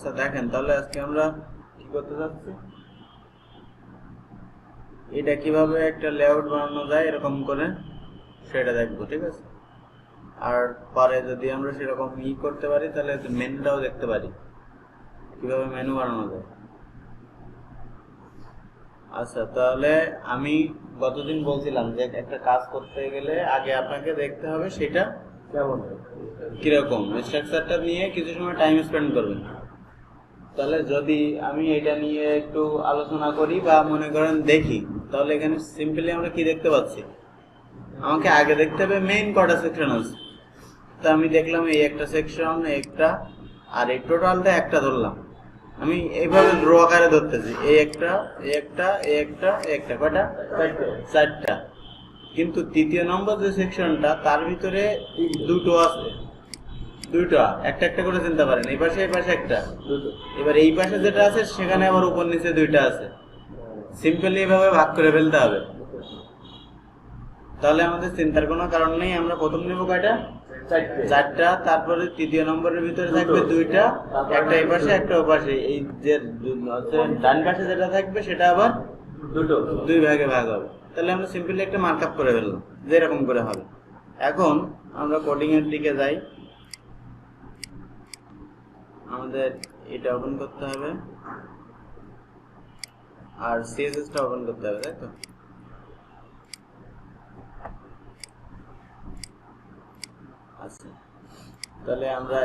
আচ্ছা দেখেন, তাহলে আজকে আমরা কি করতে যাচ্ছি, এটা কিভাবে একটা লেআউট বানানো যায় এরকম করে সেটা দেখবো, ঠিক আছে। আর পরে যদি আমরা সেরকম করতে পারি তাহলে মেনুটাও দেখতে পারি কিভাবে মেনু বানানো যায়। আচ্ছা, তাহলে আমি গতদিন বলছিলাম যে একটা কাজ করতে গেলে আগে আপনাকে দেখতে হবে সেটা কেমন কিরকম, স্ট্রাকচারটা নিয়ে কিছু সময় টাইম স্পেন্ড করবেন। তাহলে যদি আমি এটা নিয়ে একটু আলোচনা করি বা মনে করেন দেখি, তাহলে এখানে সিম্পলি আমরা কি দেখতে পাচ্ছি, আমাকে আগে দেখতে হবে মেইন কটা সেকশন আছে। তা আমি দেখলাম এই একটা সেকশন, একটা, আর এই টোটালটা একটা ধরলাম। আমি এইভাবে রো আকারে ধরতেছি, এই একটা, এই একটা, এই একটা, এই একটা, কয়টা? চারটা। কিন্তু তৃতীয় নম্বর যে সেকশনটা তার ভিতরে দুটো আছে, দুইটা, একটা একটা করে চিনতে পারেন, এই পাশে এই পাশে একটা। এবার এই পাশে যেটা আছে সেখানে আবার উপর নিচে দুইটা আছে। সিম্পলি এভাবে ভাগ করে ফেলতে হবে, তাহলে আমাদের চিন্তার কোনো কারণ নেই। আমরা প্রথম নেব কয়টা? চারটা। তারপরে তৃতীয় নম্বরের ভিতরে থাকবে দুইটা, একটা এই পাশে একটা ও পাশে। এই যে ডান পাশে যেটা থাকবে সেটা আবার দুটো, দুই ভাগে ভাগ হবে। তাহলে আমরা সিম্পলি একটা মার্কআপ করে ফেললাম যেরকম করে হবে। এখন আমরা কোডিং এর দিকে যাই। আমাদের এটা ওপেন করতে হবে আর সিএসএস টা ওপেন করতে হবে, তাই তো? আচ্ছা, তাহলে আমরা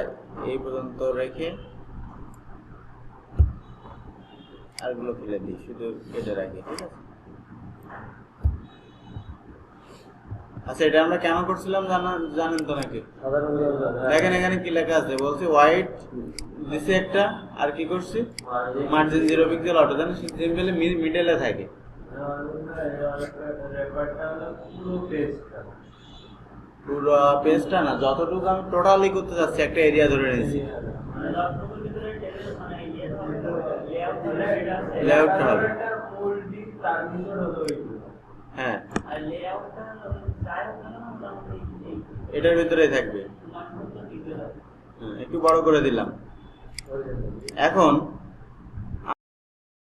এই পর্যন্ত রেখে আরগুলো ফেলে দিই, শুধু এটা রাখি, ঠিক আছে। আচ্ছা, এটা আমরা কেন করছিলাম জানেন তো নাকি? দেখেন এখানে কি লেখা আছে, বলছি হোয়াইট দিছি একটা, আর কি করছি, মার্জিন 0 পিক্সেল অটো, জানেন সিম্পলি মিডলে থাকে। পুরো পেজটা না, যতটুকু আমি টোটালি করতে যাচ্ছি একটা এরিয়া ধরে নিয়েছি, লেআউটটা হবে। হ্যাঁ, এটার ভিতরেই থাকবে। একটু বড় করে দিলাম। এখন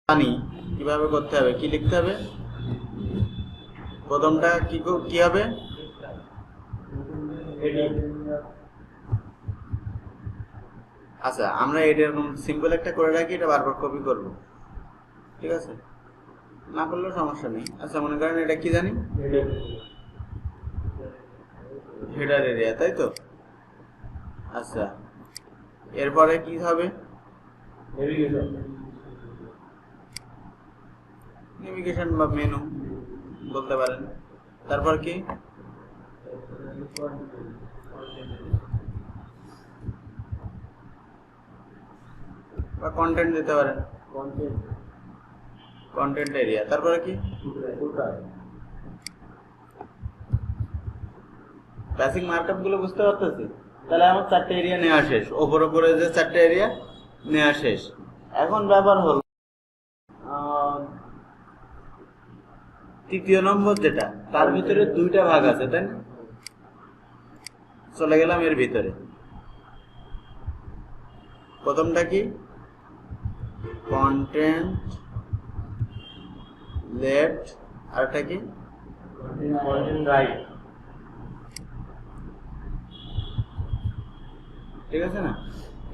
জানি কিভাবে করতে হবে, কি লিখতে হবে, প্রথমটা কি হবে, আচ্ছা আমরা এটা এরকম সিম্পল একটা করে রাখি, এটা বারবার কপি করব, ঠিক আছে, না করলেও সমস্যা নেই। আচ্ছা মনে করেন এটা কি জানি, হেডার এরিয়া, তাই তো? আচ্ছা, এরপরে কি হবে, নেভিগেশন বা মেনু বলতে পারেন। তারপর কি, বা কন্টেন্ট দিতে পারেন, কন্টেন্ট এরিয়া। তারপরে কি, বেসিক মার্কআপ গুলো বুঝতে পারতেছি। তাহলে আমার চারটে এরিয়া নেওয়া শেষ, ওপরে যে চারটে এরিয়া নেওয়া শেষ। এখন ব্যাপার হল তৃতীয় নম্বর যেটা, তার ভিতরে দুইটা ভাগ আছে, তাই না? চলে গেলাম এর ভিতরে। প্রথমটা কি, কন্টেন্ট লেফট, আরেকটা কি, কন্টেন্ট রাইট। ঠিক আছে না?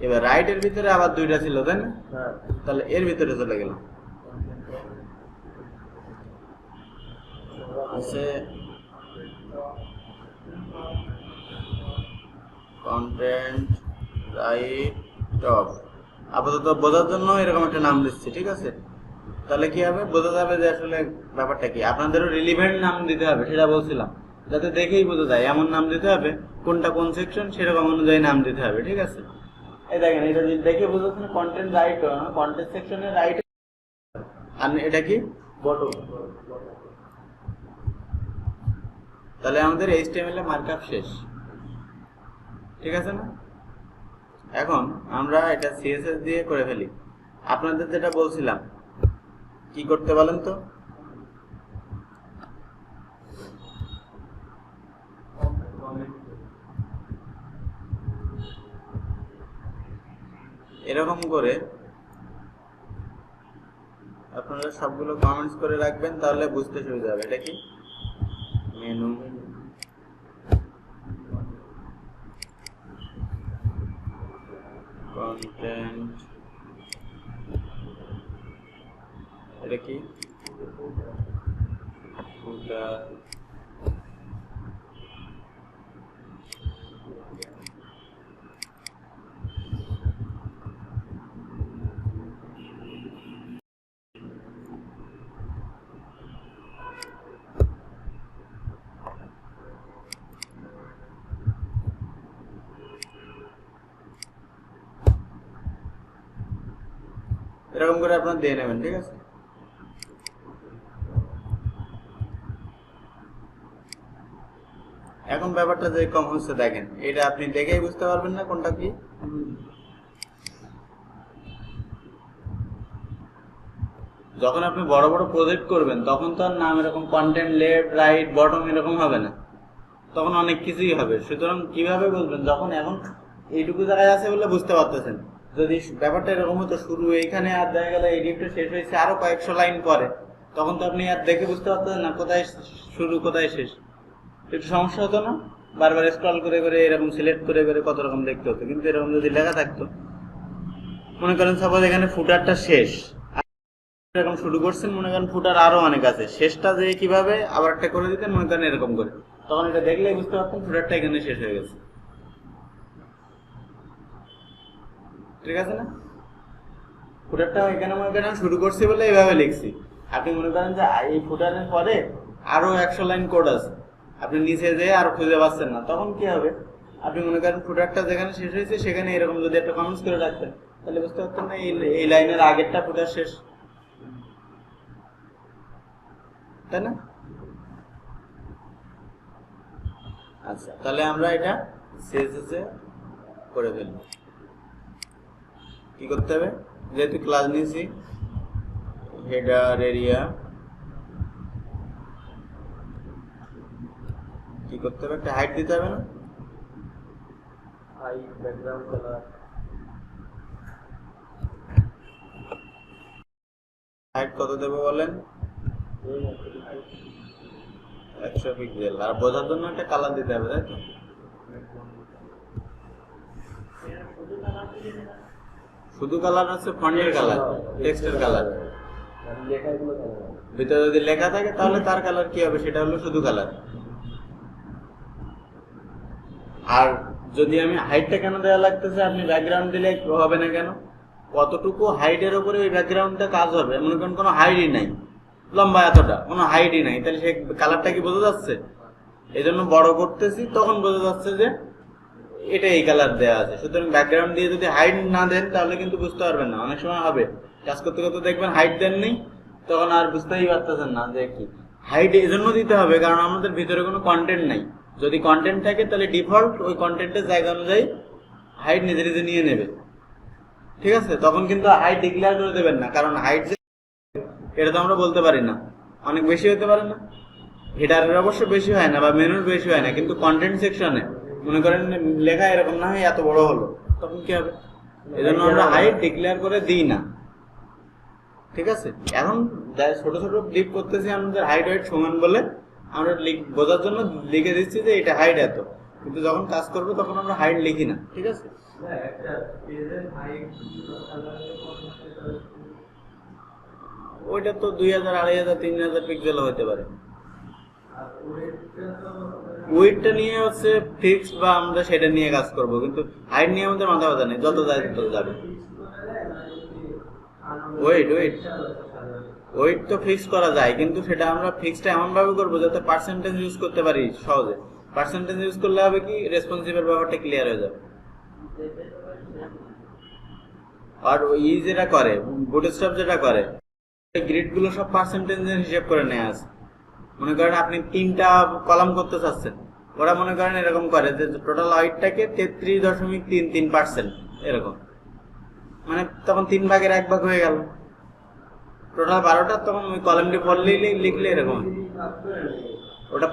এবার রাইট এর ভিতরে আবার দুইটা ছিল, তাই না? তাহলে এর ভিতরে চলে গেলাম, আছে কন্টেন্ট রাইট টপ। আপাতত বোঝার জন্য এরকম একটা নাম দিচ্ছি, ঠিক আছে। তাহলে কি হবে, বোঝা যাবে যে আসলে ব্যাপারটা কি। আপনাদেরও রিলিভেন্ট নাম দিতে হবে, সেটা বলছিলাম, যাতে দেখেই বোঝা যায়। এমন নাম দিতে হবে কোনটা কোন সেকশন সেরকম অনুযায়ী নাম দিতে হবে, ঠিক আছে। এই দেখেন, এটা দেখে বোঝাচ্ছেন কন্টেন্ট রাইট, কন্টেন্ট সেকশনের রাইট, আর এটা কি বটম। তাহলে আমাদের HTML এ মার্কআপ শেষ, ঠিক আছে না? এখন আমরা এটা CSS দিয়ে করে ফেলি। আপনাদের যেটা বলছিলাম কি করতে বলেন তো, এরকম করে আপনারা সবগুলো কমেন্টস করে রাখবেন, তাহলে বুঝতে সুবিধা হবে। এটা কি মেনু, কন্টেন্ট, এটা কি ফুটার, এরকম করে আপনারা দিয়ে নেবেন। ঠিক আছে, এখন ব্যাপারটা যে কম হচ্ছে দেখেন, এটা আপনি দেখেই বুঝতে পারবেন না কোনটা কি। যখন আপনি বড় বড় প্রজেক্ট করবেন তখন তো আর নাম এরকম কন্টেন্ট লেফট রাইট বটম এরকম হবে না, তখন অনেক কিছুই হবে। সুতরাং কিভাবে বলবেন, যখন এখন এইটুকু জায়গায় আছে বলে বুঝতে পারতেছেন, যদি ব্যাপারটা এরকম হতো শুরু এইখানে আর দেখা গেল এডিটটা শেষ হয়েছে আরো কয়েকশো লাইন পরে, তখন তো আপনি আর দেখে বুঝতে পারতেন না কোথায় শুরু কোথায় শেষ। একটু সমস্যা হতো না, বারবার স্ক্রল করে করে এরকম সিলেক্ট করে করে কত রকম দেখতে হতো। কিন্তু এরকম যদি লেখা থাকতো, মনে করেন সাপোজ এখানে ফুটারটা শেষ, এরকম শুরু করছেন, মনে করেন ফুটার আরো অনেক আছে, শেষটা যে কিভাবে আবার একটা করে দিতেন মনে করেন এরকম করে, তখন এটা দেখলেই বুঝতে পারতেন ফুটারটা এখানে শেষ হয়ে গেছে। ঠিক আছে না, ফুটারটা এখানে মনে করেন শুরু করছি বলে এইভাবে লিখছি। আপনি মনে করেন যে এই ফুটারের পরে আরো 100 লাইন কোড আছে, আপনি নিচে যেয়ে আর খুঁজে পাচ্ছেন না, তখন কি হবে, আপনি মনে করেন ফুটারটা যেখানে শেষ হয়েছে সেখানে এরকম যদি একটা কমেন্টস করে রাখতেন, তাহলে বুঝতে পারতেন না এই লাইনের আগেরটা ফুটার শেষ, তাই না? আচ্ছা, তাহলে আমরা এটা সিএসএস এ করে ফেলব। কি করতে হবে, যেহেতু ক্লাস নিয়েছি, হেডার এরিয়া কি করতে হবে, একটা হাইট দিতে হবে না? হাইট, ব্যাকগ্রাউন্ড কালার, হাইট কত দেবো বলেন? 100 পিক্সেল। আর বোঝার জন্য একটা কালার দিতে হবে, তাই তো? শুধু কালার আছে, ফন্টের কালার, টেক্সটের কালার, লেখাগুলো কালার, ভিতরে যদি লেখা থাকে তাহলে তার কালার কি হবে, সেটা হলো শুধু কালার। আর যদি আমি হাইটটা কেন দেওয়া লাগতেছে, আপনি ব্যাকগ্রাউন্ড দিলে হবে না কেন? কতটুকু হাইটের উপরে ওই ব্যাকগ্রাউন্ডটা কাজ হবে, মনে করেন কোনো হাইটই নাই, লম্বা এতটা, কোনো হাইটই নাই, তাহলে সেই কালারটা কি বোঝা যাচ্ছে? এই জন্য বড় করতেছি, তখন বোঝা যাচ্ছে যে এটা এই কালার দেওয়া আছে। সুতরাং ব্যাকগ্রাউন্ড দিয়ে যদি হাইট না দেন তাহলে কিন্তু বুঝতে পারবেন না। অনেক সময় হবে কাজ করতে করতে দেখবেন হাইট দেননি, তখন আর বুঝতেই পারতেছেন না যে কি হাইট। এই জন্য দিতে হবে কারণ আমাদের ভিতরে কোনো কন্টেন্ট নাই। যদি কন্টেন্ট থাকে তাহলে ডিফল্ট ওই কন্টেন্টের জায়গা অনুযায়ী হাইট নিজে নিজে নিয়ে নেবে। ঠিক আছে, তখন কিন্তু হাইট ডিক্লেয়ার করে দেবেন না, কারণ হাইট যে এটা তো আমরা বলতে পারি না, অনেক বেশি হতে পারে না। হেডারের অবশ্য বেশি হয় না বা মেনুর বেশি হয় না, কিন্তু কন্টেন্ট সেকশনে মনে করেন লেখা এরকম না হয় এত বড় হলো, তখন কি হবে? এই জন্য আমরা হাইট ডিক্লেয়ার করে দিই না। ঠিক আছে, এখন ছোট ছোট ডিপ করতেছি আমাদের হাইট ওয়েট সমান বলে আমরা বোঝার জন্য লিখে দিচ্ছি যে এটা হাইট এত, কিন্তু যখন কাজ করবো তখন আমরা হাইট লিখি না। ঠিক আছে, ওইটা তো 2000, 2500, 3000 পিক্সেল হতে পারে। ওয়েটটা নিয়ে হচ্ছে ফিক্স বা আমরা সেটা নিয়ে কাজ করব, কিন্তু হাইট নিয়ে আমাদের মাথা ব্যথা নেই, যত যায় তত যাবে। ওয়েট ওয়েট ওয়েট তো ফিক্স করা যায়, কিন্তু সেটা আমরা ফিক্সটা এমন ভাবে করবো যাতে পার্সেন্টেজ ইউজ করতে পারি সহজে। পার্সেন্টেজ ইউজ করলে হবে কি, রেসপন্সিভের ব্যাপারটা ক্লিয়ার হয়ে যাবে। আর ওই যেটা করে বুটস্ট্র্যাপ যেটা করে, গ্রিড গুলো সব পার্সেন্টেজের হিসাব করে নেওয়া আছে। মনে করেন আপনি 3টা কলাম করতে চাচ্ছেন, ওরা মনে করেন এরকম করে যে টোটাল হাইটটাকে 33.33% এরকম, মানে তখন 3 ভাগের 1 ভাগ হয়ে গেল, টোটাল 12টা, তখন ওই কলামটি পড়লেই লিখলে এরকম ওটা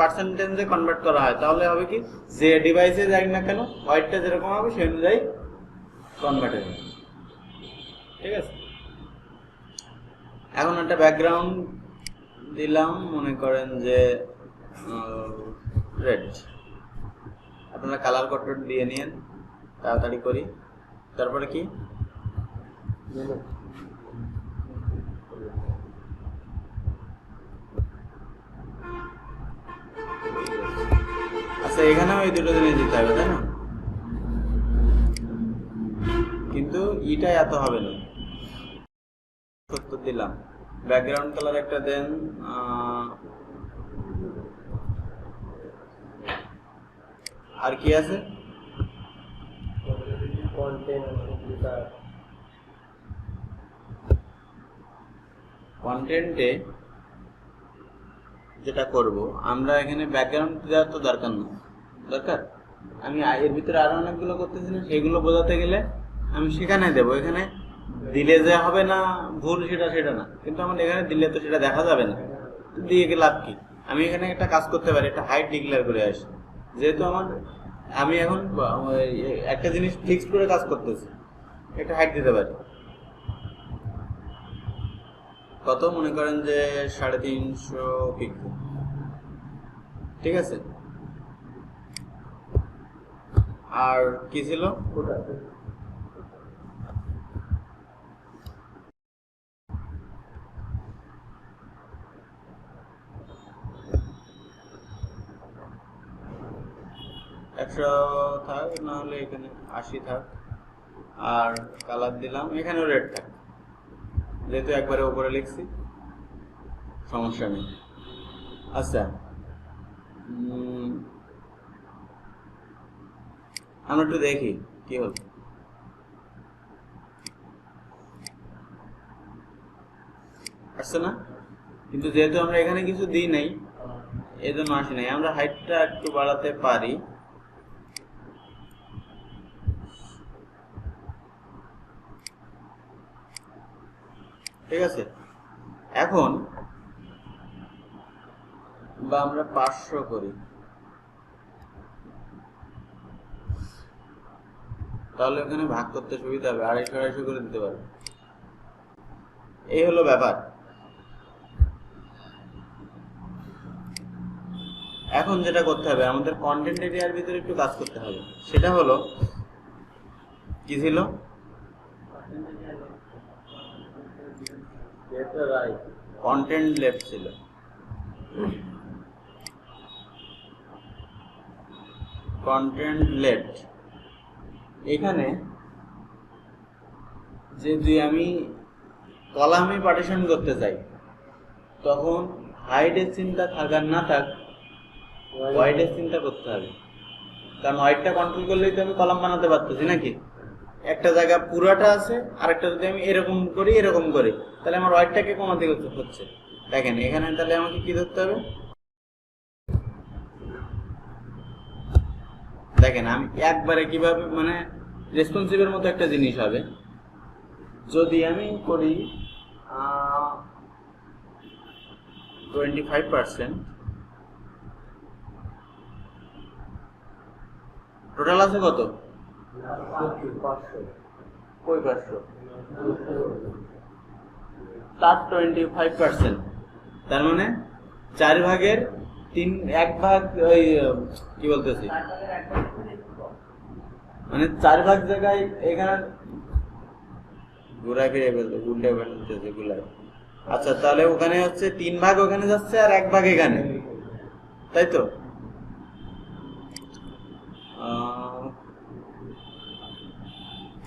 পার্সেন্টেজে কনভার্ট করা হয়। তাহলে হবে কি, যে ডিভাইসে যাই না কেন হাইটটা যেরকম হবে সেই অনুযায়ী কনভার্টেবল। ঠিক আছে, এখন একটা ব্যাকগ্রাউন্ড দিলাম, মনে করেন যে রেড। আপনারা কালার কন্ট্রোল দিয়ে নিন, তাড়াতাড়ি করি। তারপরে কি আচ্ছা, এখানেও এই দুটো জিনিস দিতে হবে, তাই না? কিন্তু ইটা এত হবে না। 70 দিলাম। ব্যাকগ্রাউন্ড কালার একটা দেন, আর কি আছে? কন্টেন্টে যেটা করব, আমরা এখানে ব্যাকগ্রাউন্ড দেওয়ার তো দরকার না, দরকার আমি এর ভিতরে আরো অনেকগুলো করতেছি না, সেগুলো বোঝাতে গেলে আমি সেখানে দেবো। এখানে দিলে যে হবে না ভুল সেটা না, কিন্তু আমার এখানে দিলে তো সেটা দেখা যাবে না, দিয়ে গেলে লাভ কি? আমি এখানে একটা কাজ করতে পারি, একটা হাইট ডিক্লেয়ার করে আসি। যেহেতু আমি এখন একটা জিনিস ফিক্স করে কাজ করতেছি, একটা হাইট দিতে পারি। কত? মনে করেন যে 350 পিক্সেল। ঠিক আছে, আর কি ছিল? একশো থাক, না হলে এখানে 80 থাক। আর কালার দিলাম, এখানেও রেড থাক, যেহেতু একবারে উপরে লিখছি সমস্যা নেই। আচ্ছা, আমরা একটু দেখি কি হচ্ছে। আসছে না? কিন্তু যেহেতু আমরা এখানে কিছু দিই নাই, এই জন্য আসি নাই। আমরা হাইটটা একটু বাড়াতে পারি। ঠিক আছে, এখন বা আমরা 500 করি, তাহলে ওখানে ভাগ করতে সুবিধা হবে, 250 করে দিতে পারবে। এই হলো ব্যাপার। এখন যেটা করতে হবে, আমাদের কন্টেন্ট এরিয়ার ভিতরে একটু কাজ করতে হবে। সেটা হলো কি ছিল? কন্টেন্ট লেফট ছিল। কন্টেন্ট লেফট এখানে যদি আমি কলামে পার্টিশন করতে চাই, তখন হাইটের চিন্তা থাক আর না থাক, ওয়াইডের চিন্তা করতে হবে। কারণ ওয়াইডটা কন্ট্রোল করলেই তো আমি কলাম বানাতে পারতেছি নাকি? একটা জায়গা পুরাটা আছে, আরেকটা যদি আমি এরকম করি, তাহলে আমার ওয়াইডটাকে কমাতে হচ্ছে। দেখেন এখানে তাহলে আমাকে কি ধরতে হবে? দেখেন আমি একবারে কিভাবে, মানে রেসপন্সিভের মতো একটা জিনিস হবে। যদি আমি করি 25%, টোটাল আছে কত? কই 500? তার 25%, তার মানে 4 ভাগের 1 ভাগ, ওই কি বলতেছি, মানে 4 ভাগ জায়গায় এখানে ঘুরায় ফিরে উল্টে ফেলতেছে গুলাই। আচ্ছা, তাহলে ওখানে হচ্ছে 3 ভাগ ওখানে যাচ্ছে আর 1 ভাগ এখানে, তাই তো?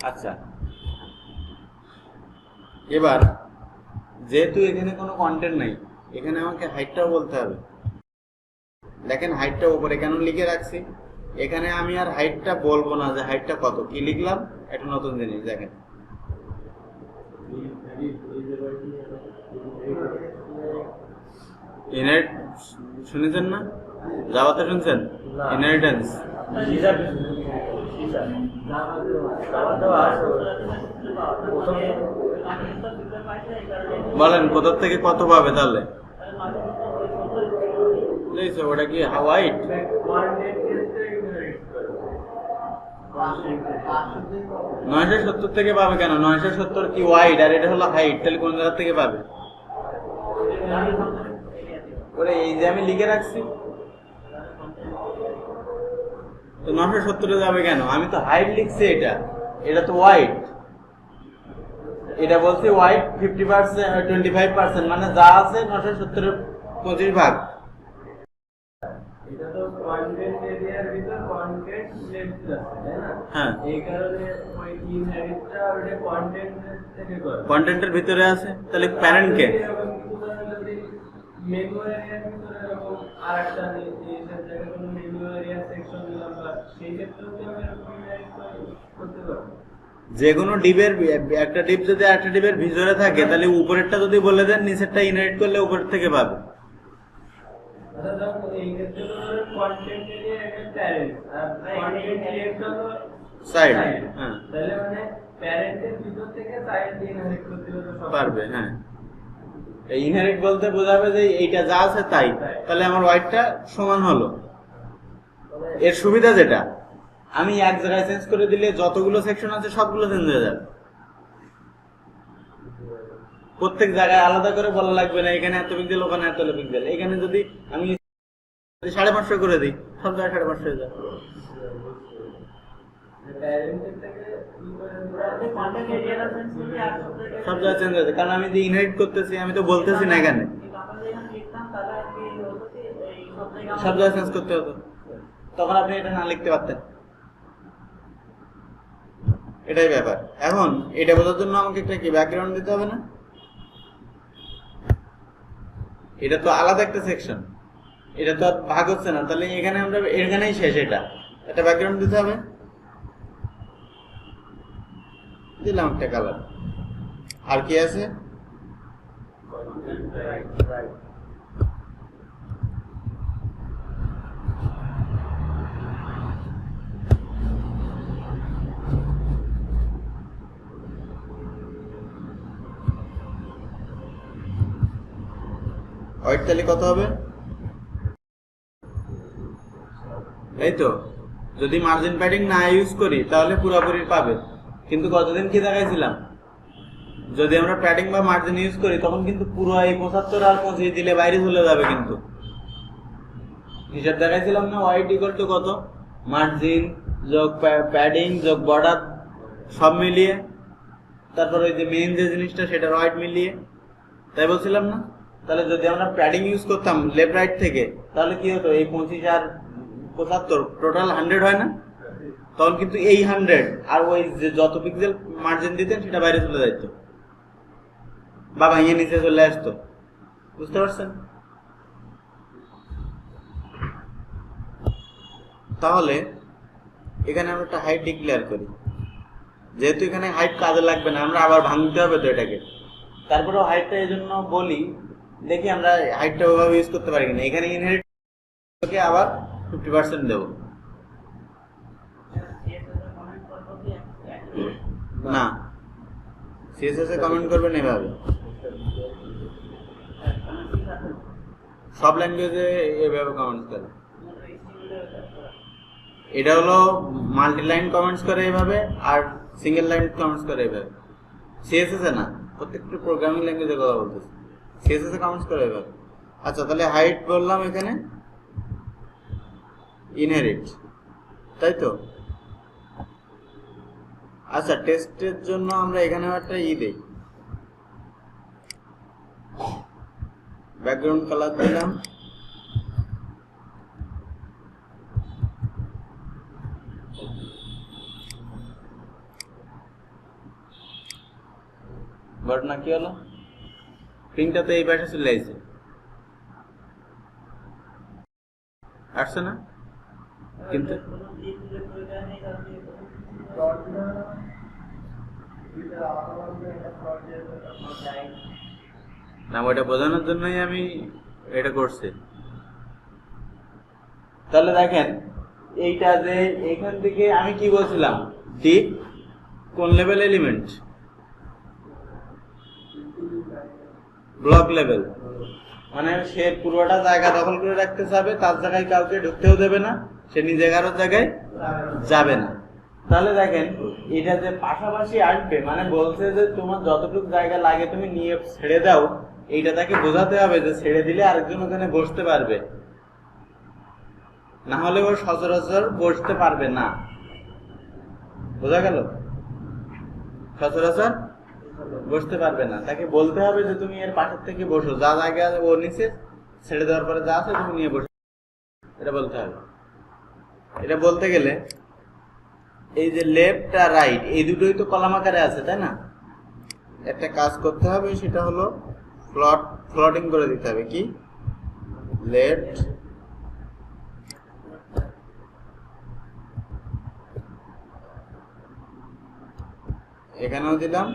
আচ্ছা, এবার যেহেতু এখানে কোনো কন্টেন্ট নাই, এখানে আমাকে হাইটটাও বলতে হবে। দেখেন হাইটটা উপরে কেন লিখে রাখছি, এখানে আমি আর হাইটটা বলবো না যে হাইটটা কত, কি লিখলাম একটা নতুন জিনিস। দেখেন শুনেছেন না? জাভাতে শুনছেন ইনহেরিটেন্স? বলেন কোথা থেকে কত পাবে তাহলে? ওটা কি হোয়াইট? 970 থেকে পাবে কেন? 970 কি ওয়াইড আর এটা হলো হাইট, তাহলে কোন জায়গা থেকে পাবে? ওরে এই যে আমি লিখে রাখছি, তো 970 যাবে কেন? আমি তো হাইট লিখছি, এটা তো ওয়াইড। এটা বলছি ওয়াইড 50%, 25%, মানে যা আছে 970 এর 25 ভাগ। এটা তো কন্টেন্ট এরিয়ার ভিতর কন্টেন্ট লেফট আছে, তাই না? হ্যাঁ, এই কারণে ওই ইনহেরিটটা ওটা কন্টেন্ট থেকে করে। কন্টেন্টের ভিতরে আছে, তাহলে প্যারেন্ট কে? মেনু এরিয়ার ভিতরে এরকম আরেকটা জিনিসের জায়গায় কোনো মেনু এরিয়া সেকশন দিলাম, বা সেই ক্ষেত্রেও কি আমি এরকম ইনহেরিট করতে পারবো? যে কোনো ডিবের একটা ডিপ যদি একটা ডিবের ভিতরে থাকে, তাহলে উপরেরটা যদি বলে দেন নিচেরটা ইনহেরিট করলে উপরের থেকে পাবে। আচ্ছা, ধরুন এই ক্ষেত্রে তো কন্টেন্ট এরিয়া একটা প্যারেন্ট আর কন্টেন্ট লেফট হলো সাইড। side। হ্যাঁ, তাহলে মানে প্যারেন্টের ভিতর থেকে চাইল্ড ইনহেরিট করতে হলে সব পারবে। হ্যাঁ, এই ইনহেরিট বলতে বোঝাবে যে এইটা যা আছে তাই, তাহলে আমার ওয়াইডটা সমান হলো। এর সুবিধা যেটা, আমি এক জায়গায় চেঞ্জ করে দিলে যতগুলো সেকশন আছে সবগুলো চেঞ্জ হয়ে যাবে। প্রত্যেক জায়গায় আলাদা করে বলা লাগবে না এখানে এত পিক্সেল, ওখানে এত পিক্সেল। এখানে যদি আমি 550 করে দিই, সব জায়গায় 550 হয়ে যাবে। প্যারেন্টের থেকে কি করে কন্টেন্ট এরিয়াটা চেঞ্জ করলে আর সব জায়গায় চেঞ্জ হয়ে যাবে, কারণ আমি যে ইনহেরিট করতেছি, আমি তো বলতেছি না এখানে। আমরা যখন লিখতাম তাহলে কি হতো কি এই সব জায়গায় চেঞ্জ করতে হতো, তখন আপনি এটা না লিখতে পারতেন। এটাই ব্যাপার। এখন এটা বোঝার জন্য আমাকে একটা কি ব্যাকগ্রাউন্ড দিতে হবে না? এটা তো আলাদা একটা সেকশন, এটা তো আর ভাগ হচ্ছে না, তাহলে এখানে আমরা এখানেই শেষ। এটা একটা ব্যাকগ্রাউন্ড দিতে হবে, দিলাম একটা কালার। আর কি আছে? হোয়াইট তাহলে কত হবে? এই তো, যদি মার্জিন প্যাডিং না ইউজ করি তাহলে পুরোপুরি পাবে। কিন্তু কতদিন কি দেখাইছিলাম, যদি আমরা প্যাডিং বা মার্জিন ইউজ করি তখন কিন্তু পুরো এই 75 আর 25 দিলে বাইরে চলে যাবে। কিন্তু হিসাব দেখাইছিলাম না, হোয়াইট ইকুয়াল টু কত? মার্জিন যোগ প্যাডিং যোগ বর্ডার সব মিলিয়ে, তারপর ওই যে মেইন যে জিনিসটা সেটার হোয়াইট মিলিয়ে, তাই বলছিলাম না? তাহলে যদি আমরা প্যাডিং ইউজ করতাম লেফট রাইট থেকে, তাহলে কি হতো? এই 25 আর 75 টোটাল 100 হয় না? তখন কিন্তু এই 100 আর ওই যে যত পিক্সেল মার্জিন দিতেন সেটা বাইরে চলে যাইতো বা ভাঙিয়ে নিচে চলে আসতো। বুঝতে পারছেন? তাহলে এখানে আমরা একটা হাইট ডিক্লেয়ার করি, যেহেতু এখানে হাইট কাজে লাগবে না, আমরা আবার ভাঙতে হবে তো এটাকে। তারপরেও হাইটটা এই জন্য বলি, দেখি আমরা হাইটটা ওইভাবে ইউজ করতে পারি কিনা। এখানে ইনহেরিট আবার 50% দেবো না, সিএসএস এ কমেন্ট করবেন এভাবে। সব ল্যাঙ্গুয়েজে এভাবে কমেন্টস করে। এটা হলো মাল্টি লাইন কমেন্টস করে এভাবে, আর সিঙ্গেল লাইন কমেন্টস করে এভাবে। সিএসএস এ না, প্রত্যেকটা প্রোগ্রামিং ল্যাঙ্গুয়েজে কথা বলতেছি। সিএসএস এ কমেন্টস করে এভাবে। আচ্ছা, তাহলে হাইট বললাম এখানে ইনহেরিট, তাই তো? আচ্ছা, টেস্টের জন্য আমরা এখানে একটা দেই, ব্যাকগ্রাউন্ড কালার দিলাম। ঘটনা কি হলো? পিংটা তো এই পাশে চলে আসছে, আসছে না? কিন্তু না, ওইটা বোঝানোর জন্যই আমি এটা করছি। তাহলে দেখেন, এইটা যে এখান থেকে আমি কি বলছিলাম, ডিপ কোন লেভেল এলিমেন্ট? Block level. মানে সে পুরোটা জায়গা দখল করে রাখতে চাবে, তার জায়গায় কাউকে ঢুকতেও দেবে না, সে নিজে কারোর জায়গায় যাবে না। তাহলে দেখেন এটা যে পাশাপাশি আসবে মানে বলছে যে তোমার যতটুকু জায়গা লাগে তুমি নিয়ে ছেড়ে দাও, এইটা তাকে বোঝাতে হবে যে ছেড়ে দিলে আরেকজন ওখানে বসতে পারবে, না হলে ও সচরাচর বসতে পারবে না। বোঝা গেল? সচরাচর বসতে পারবে না, তাকে বলতে হবে যে তুমি এর পাশের থেকে বসো, যা জায়গা ও নিচে ছেড়ে দেওয়ার পরে যা আছে তুমি নিয়ে বসো, এটা বলতে হবে। এটা বলতে গেলে এই যে লেফট আর রাইট এই দুটোই তো কলাম আকারে আছে, তাই না? একটা কাজ করতে হবে, সেটা হলো ফ্লটিং করে দিতে হবে। কি? লেফট এখানেও দিলাম,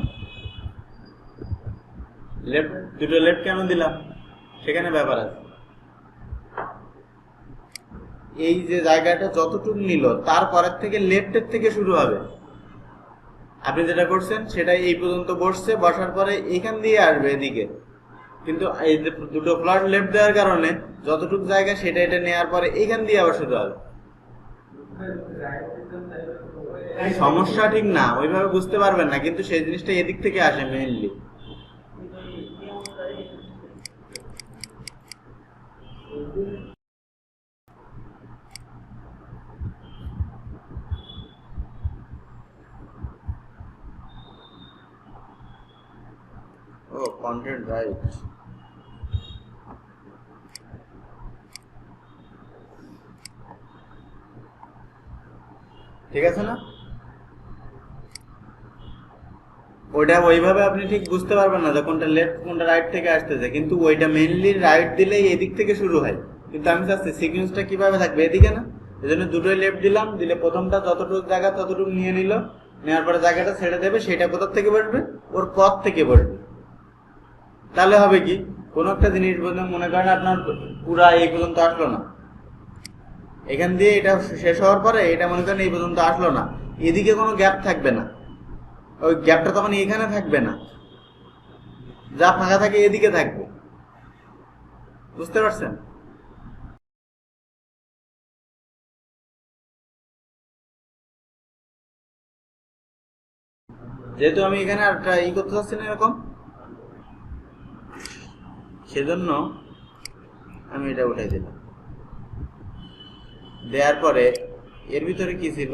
লেফট দুটো লেফট কেন দিলাম সেখানে ব্যাপার আছে। এই যে জায়গাটা যতটুকু নিল তারপরের থেকে লেফটের থেকে শুরু হবে। আপনি যেটা করছেন সেটা এই পর্যন্ত বসছে, বসার পরে এখান দিয়ে আসবে এদিকে, কিন্তু এই যে দুটো ফ্লট লেফট দেওয়ার কারণে যতটুকু জায়গা সেটা এটা নেওয়ার পরে এইখান দিয়ে আবার শুরু হবে। সমস্যা ঠিক না, ওইভাবে বুঝতে পারবেন না, কিন্তু সেই জিনিসটা এদিক থেকে আসে মেইনলি। ও কন্টেন্ট রাইট, ঠিক আছে না? ওইটা ওইভাবে আপনি ঠিক বুঝতে পারবেন না যে কোনটা লেফট কোনটা রাইট থেকে আসতেছে, কিন্তু ওইটা মেইনলি রাইট দিলেই এদিক থেকে শুরু হয়। কিন্তু আমি চাচ্ছি সিকুয়েন্সটা কিভাবে থাকবে, এদিকে না? এই জন্য দুটোই লেফট দিলাম, দিলে প্রথমটা যতটুকু জায়গা ততটুকু নিয়ে নিল, নেওয়ার পরে জায়গাটা ছেড়ে দেবে, সেটা কোথার থেকে বসবে? ওর পথ থেকে বসবে। তাহলে হবে কি, কোনো একটা জিনিস বলতে মনে করেন আপনার পুরা এই পর্যন্ত আসলো না, এখান দিয়ে এটা শেষ হওয়ার পরে এটা মনে করেন এই পর্যন্ত আসলো না, এদিকে কোনো গ্যাপ থাকবে না, ওই গ্যাপটা তখন এখানে থাকবে না, যা ফাঁকা থাকে এদিকে থাকবে। বুঝতে পারছেন? যেহেতু আমি এখানে আর ই করতে চাচ্ছি না এরকম, সেজন্য আমি এটা উঠাই দিলাম। দেওয়ার পরে এর ভিতরে কি ছিল?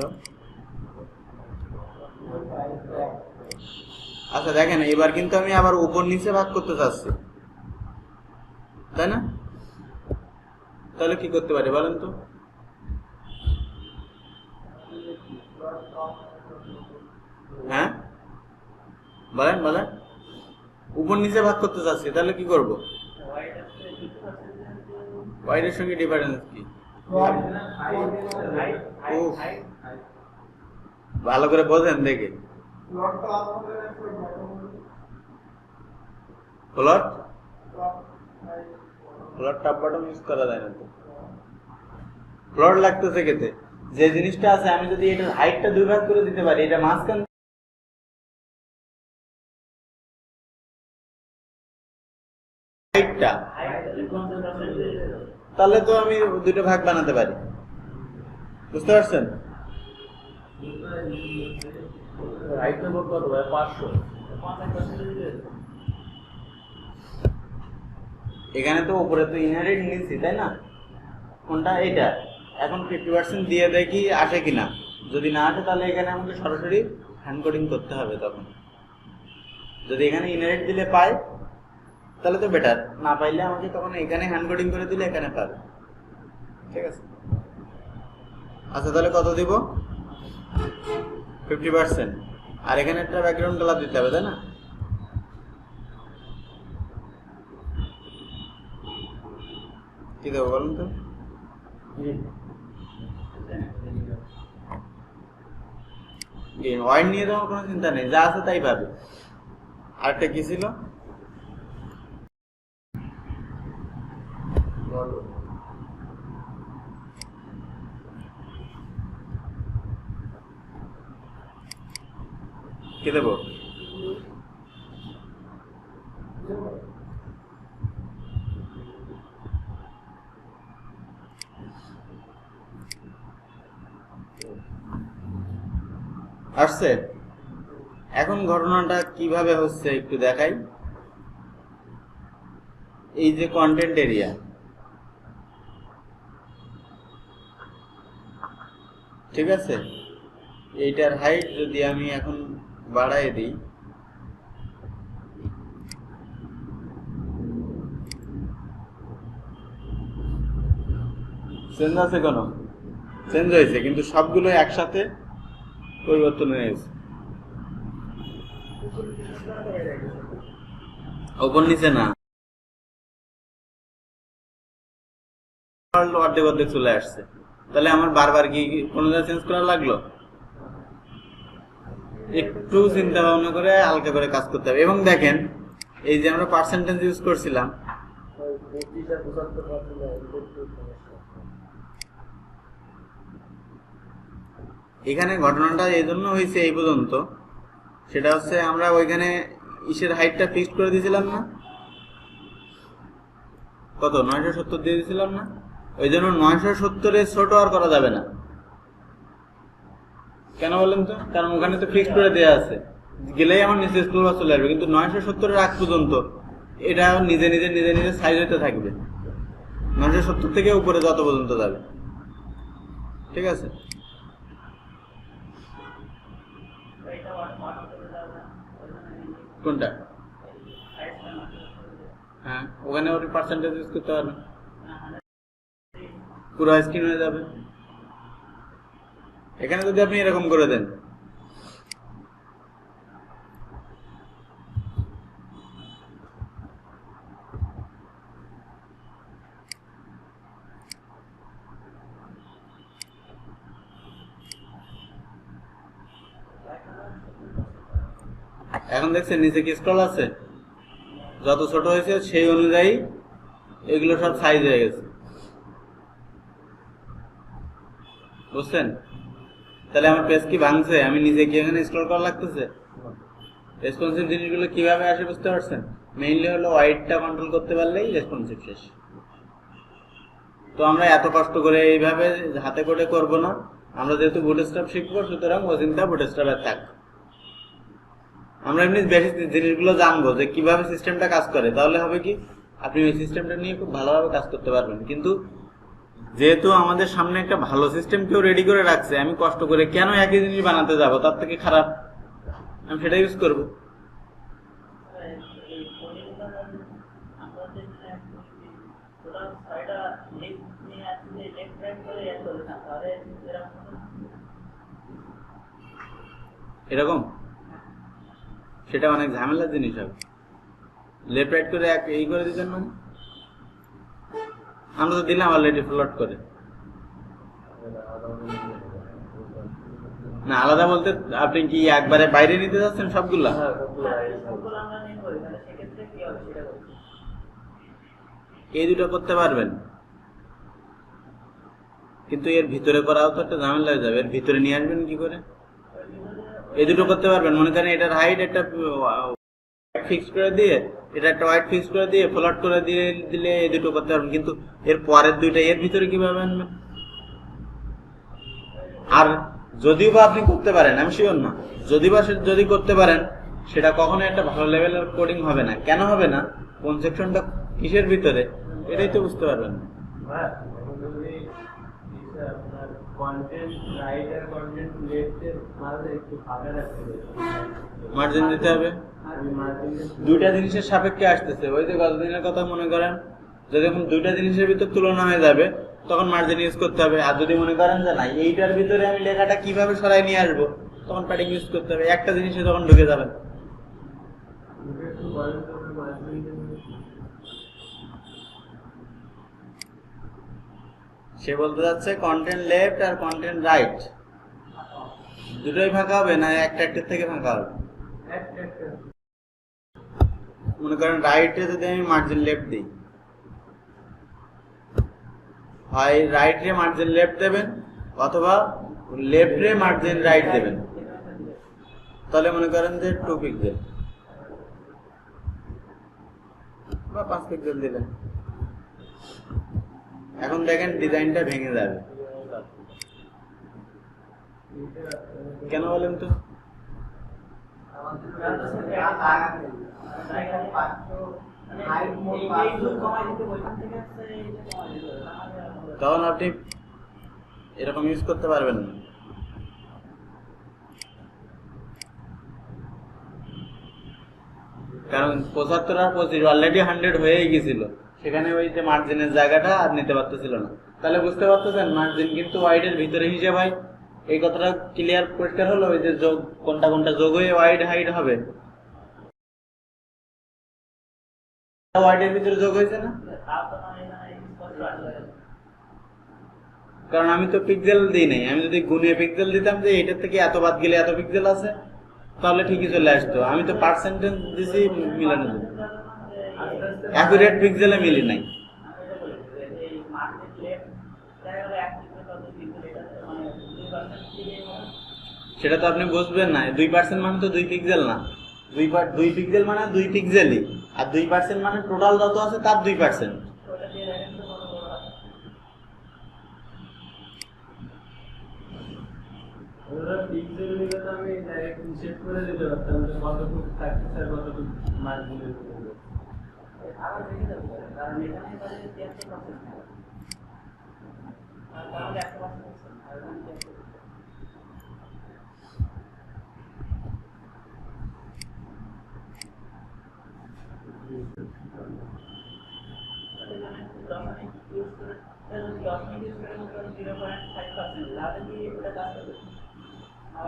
আচ্ছা দেখেন, এবার কিন্তু আমি আবার উপর নিচে ভাগ করতে চাচ্ছি, তাই না? তাহলে কি করতে পারি বলেন তো? হ্যাঁ বলেন বলেন, উপর নিচে ভাগ করতে চাচ্ছি, তাহলে কি করব? ওয়াইডের সঙ্গে ডিফারেন্স কি? উফ, ভালো করে বোঝেন দেখে। ফ্লট ফ্লট টপ বটম ইউজ করা যায় না তো। ফ্লট লাগতেছে কেতে? যে জিনিসটা আছে আমি যদি এটার হাইটটা দুই ভাগ করে দিতে পারি, এটা মাঝখান হাইটটা, তাহলে তো আমি দুটো ভাগ বানাতে পারি। বুঝতে পারছেন? এখানে তো উপরে তো ইনহেরিট নিচ্ছি, তাই না? কোনটা? এটা। এখন 50% দিয়ে দেখি আসে কিনা, যদি না আসে তাহলে এখানে আমাকে সরাসরি হ্যান্ড কোডিং করতে হবে। তখন যদি এখানে ইনহেরিট দিলে পায় তাহলে তো বেটার, না পাইলে আমাকে তখন এখানে হ্যান্ড কোডিং করে দিলে এখানে পাবে। ঠিক আছে? আচ্ছা তাহলে কত দিব? 50%। আর এখানে একটা ব্যাকগ্রাউন্ড কালার দিতে হবে, তাই না? কি দেবো বলুন তো? ওয়াইড নিয়ে তোমার কোনো চিন্তা নেই, যা আছে তাই পাবে। আরেকটা কি ছিল? কি দেবো? আসছে? এখন ঘটনাটা কিভাবে হচ্ছে একটু দেখাই। এই যে কন্টেন্ট এরিয়া, ঠিক আছে, এইটার হাইট যদি আমি এখন বাড়াই দিই, চেঞ্জ আছে কেন? চেঞ্জ হয়েছে, কিন্তু সবগুলো একসাথে পরিবর্তন হয়ে গেছে। ওপর নিচে না, অর্ধেক অর্ধেক চলে আসছে। তাহলে আমার বারবার কি কোনো জায়গায় চেঞ্জ করা লাগলো? একটু চিন্তা ভাবনা করে হালকা করে কাজ করতে হবে। এবং দেখেন, এই যে আমরা পার্সেন্টেজ ইউজ করছিলাম, এখানে ঘটনাটা এই জন্য হয়েছে এই পর্যন্ত, সেটা হচ্ছে আমরা ওইখানে ইসের হাইটটা ফিক্সড করে দিয়েছিলাম না, কত 970 দিয়ে দিয়েছিলাম না? ওই জন্য 970 ছোট আর করা যাবে না। কেন বলেন তো? কারণ ওখানে তো ফিক্সড করে দেওয়া আছে, গেলেই আমার নিচে স্ক্রল বার চলে আসবে। কিন্তু 970 আগ পর্যন্ত এটা নিজে নিজে নিজে নিজে সাইজ হতে থাকবে, 970 থেকে উপরে যত পর্যন্ত যাবে। ঠিক আছে? কোনটা? হ্যাঁ, ওখানে ওর পার্সেন্টেজ ইউজ করতে পারবেন, পুরো স্ক্রিন হয়ে যাবে। এখানে যদি আপনি এরকম করে দেন, এখন দেখছেন নিচে কি স্ক্রল আছে, যত ছোট হয়েছে সেই অনুযায়ী এগুলো সব সাইজ হয়ে গেছে। বুঝছেন? তাহলে আমার পেজ কি ভাঙছে? আমি নিজে কি এখানে স্ক্রল করা লাগতেছে? রেসপন্সিভ জিনিসগুলো কিভাবে আসে বুঝতে পারছেন? মেইনলি হলো ওয়াইডটা কন্ট্রোল করতে পারলেই রেসপন্সিভ শেষ। তো আমরা এত কষ্ট করে এইভাবে হাতে করে করব না, আমরা যেহেতু বুটস্ট্র্যাপ শিখবো, সুতরাং ও চিন্তা বুটস্ট্র্যাপের থাক। আমরা এমনি বেসিক জিনিসগুলো জানবো যে কিভাবে সিস্টেমটা কাজ করে, তাহলে হবে কি আপনি ওই সিস্টেমটা নিয়ে খুব ভালোভাবে কাজ করতে পারবেন। কিন্তু যেহেতু আমাদের সামনে একটা ভালো সিস্টেম কেউ রেডি করে রাখছে, আমি কষ্ট করে কেন একই জিনিস বানাতে যাব? তার থেকে খারাপ আমি সেটা ইউজ করব। এরকম সেটা অনেক ঝামেলার জিনিস হবে। লেফট রাইট করে এই করে দিতেন, মানে আমরা তো দিলাম অলরেডি ফ্লট করে। না, আলাদা বলতে আপনি কি একবারে বাইরে নিতে যাচ্ছেন সবগুলা? এই দুটো করতে পারবেন, কিন্তু এর ভিতরে করাও তো একটা ঝামেলা হয়ে যাবে। এর ভিতরে নিয়ে আসবেন কি করে? এই দুটো করতে পারবেন। মনে করেন এটার হাইট একটা ফিক্স করে দিয়ে, এটা একটা ওয়াইড ফিক্স করে দিয়ে ফ্লট করে দিয়ে দিলে এই দুটো করতে পারবেন, কিন্তু এর পরের দুইটা এর ভিতরে কিভাবে আনবেন? আর যদিও বা আপনি করতে পারেন, আমি শিওর না, যদি করতে পারেন, সেটা কখনো একটা ভালো লেভেলের কোডিং হবে না। কেন হবে না? কোন সেকশনটা কিসের ভিতরে, এটাই তো বুঝতে পারবেন না। মার্জিন দিতে হবে, দুইটা জিনিসের সাপেক্ষে আসতেছে। ওই যে গতদিনের কথা মনে করেন, যদি এখন দুইটা জিনিসের ভিতর তুলনা হয়ে যাবে, তখন মার্জিন ইউজ করতে হবে। আর যদি মনে করেন যে না, এইটার ভিতরে আমি লেখাটা কিভাবে সরাই নিয়ে আসবো, তখন প্যাডিং ইউজ করতে হবে। একটা জিনিসে তখন ঢুকে যাবেন। সে বলতে যাচ্ছে কন্টেন্ট লেফট আর কন্টেন্ট রাইট দুটোই ফাঁকা হবে না একটার থেকে ফাঁকা হবে? মনে করেন রাইটে যদি আমি মার্জিন লেফট দিই, হয় রাইটে মার্জিন লেফট দেবেন অথবা লেফটে মার্জিন রাইট দেবেন। তাহলে মনে করেন যে 2 পিক্সেল বা 5 পিক্সেল দিলেন। এখন দেখেন ডিজাইনটা ভেঙে যাবে। কেন বলেন তো? তখন আপনি এরকম ইউজ করতে পারবেন না। কারণ 75 আর 25 অলরেডি 100 হয়েই গেছিল, সেখানে ওই যে মার্জিনের জায়গাটা আর নিতে পারতেছিল না। তাহলে বুঝতে পারতেছেন মার্জিন কিন্তু ওয়াইডের ভিতরে হিসেব হয়। এই কথাটা ক্লিয়ার পরিষ্কার হলো? ওই যে যোগ কোনটা কোনটা যোগ হয়ে ওয়াইড হাইট হবে, ওয়াইডের ভিতরে যোগ হয়েছে না? কারণ আমি তো পিক্সেল দিই নাই, আমি যদি গুণে পিক্সেল দিতাম যে এটার থেকে এত বাদ গেলে এত পিক্সেল আছে, তাহলে ঠিকই চলে আসতো। আমি তো পার্সেন্টেজ দিছি মিলানো জন্য, অ্যাকুরেট পিক্সেলে মিলি নাই। সেটা তো আপনি বুঝবেন না। 2% মানে তো 2 পিক্সেল না, 2 পিক্সেল মানে 2 পিক্সেলই, আর 2% মানে টোটাল যত আছে তার 2%। পিক্সেল নিলে তো আমি ডাইরেক্ট হিসেব করে দিতে পারতাম যে কতটুকু থাকতেছে আর কতটুকু মার্জিনের ভিতরে। আবার দেখে দেবো, কারণ এখানে তাহলে 73% আর তাহলে 100% আর এখানে 73%।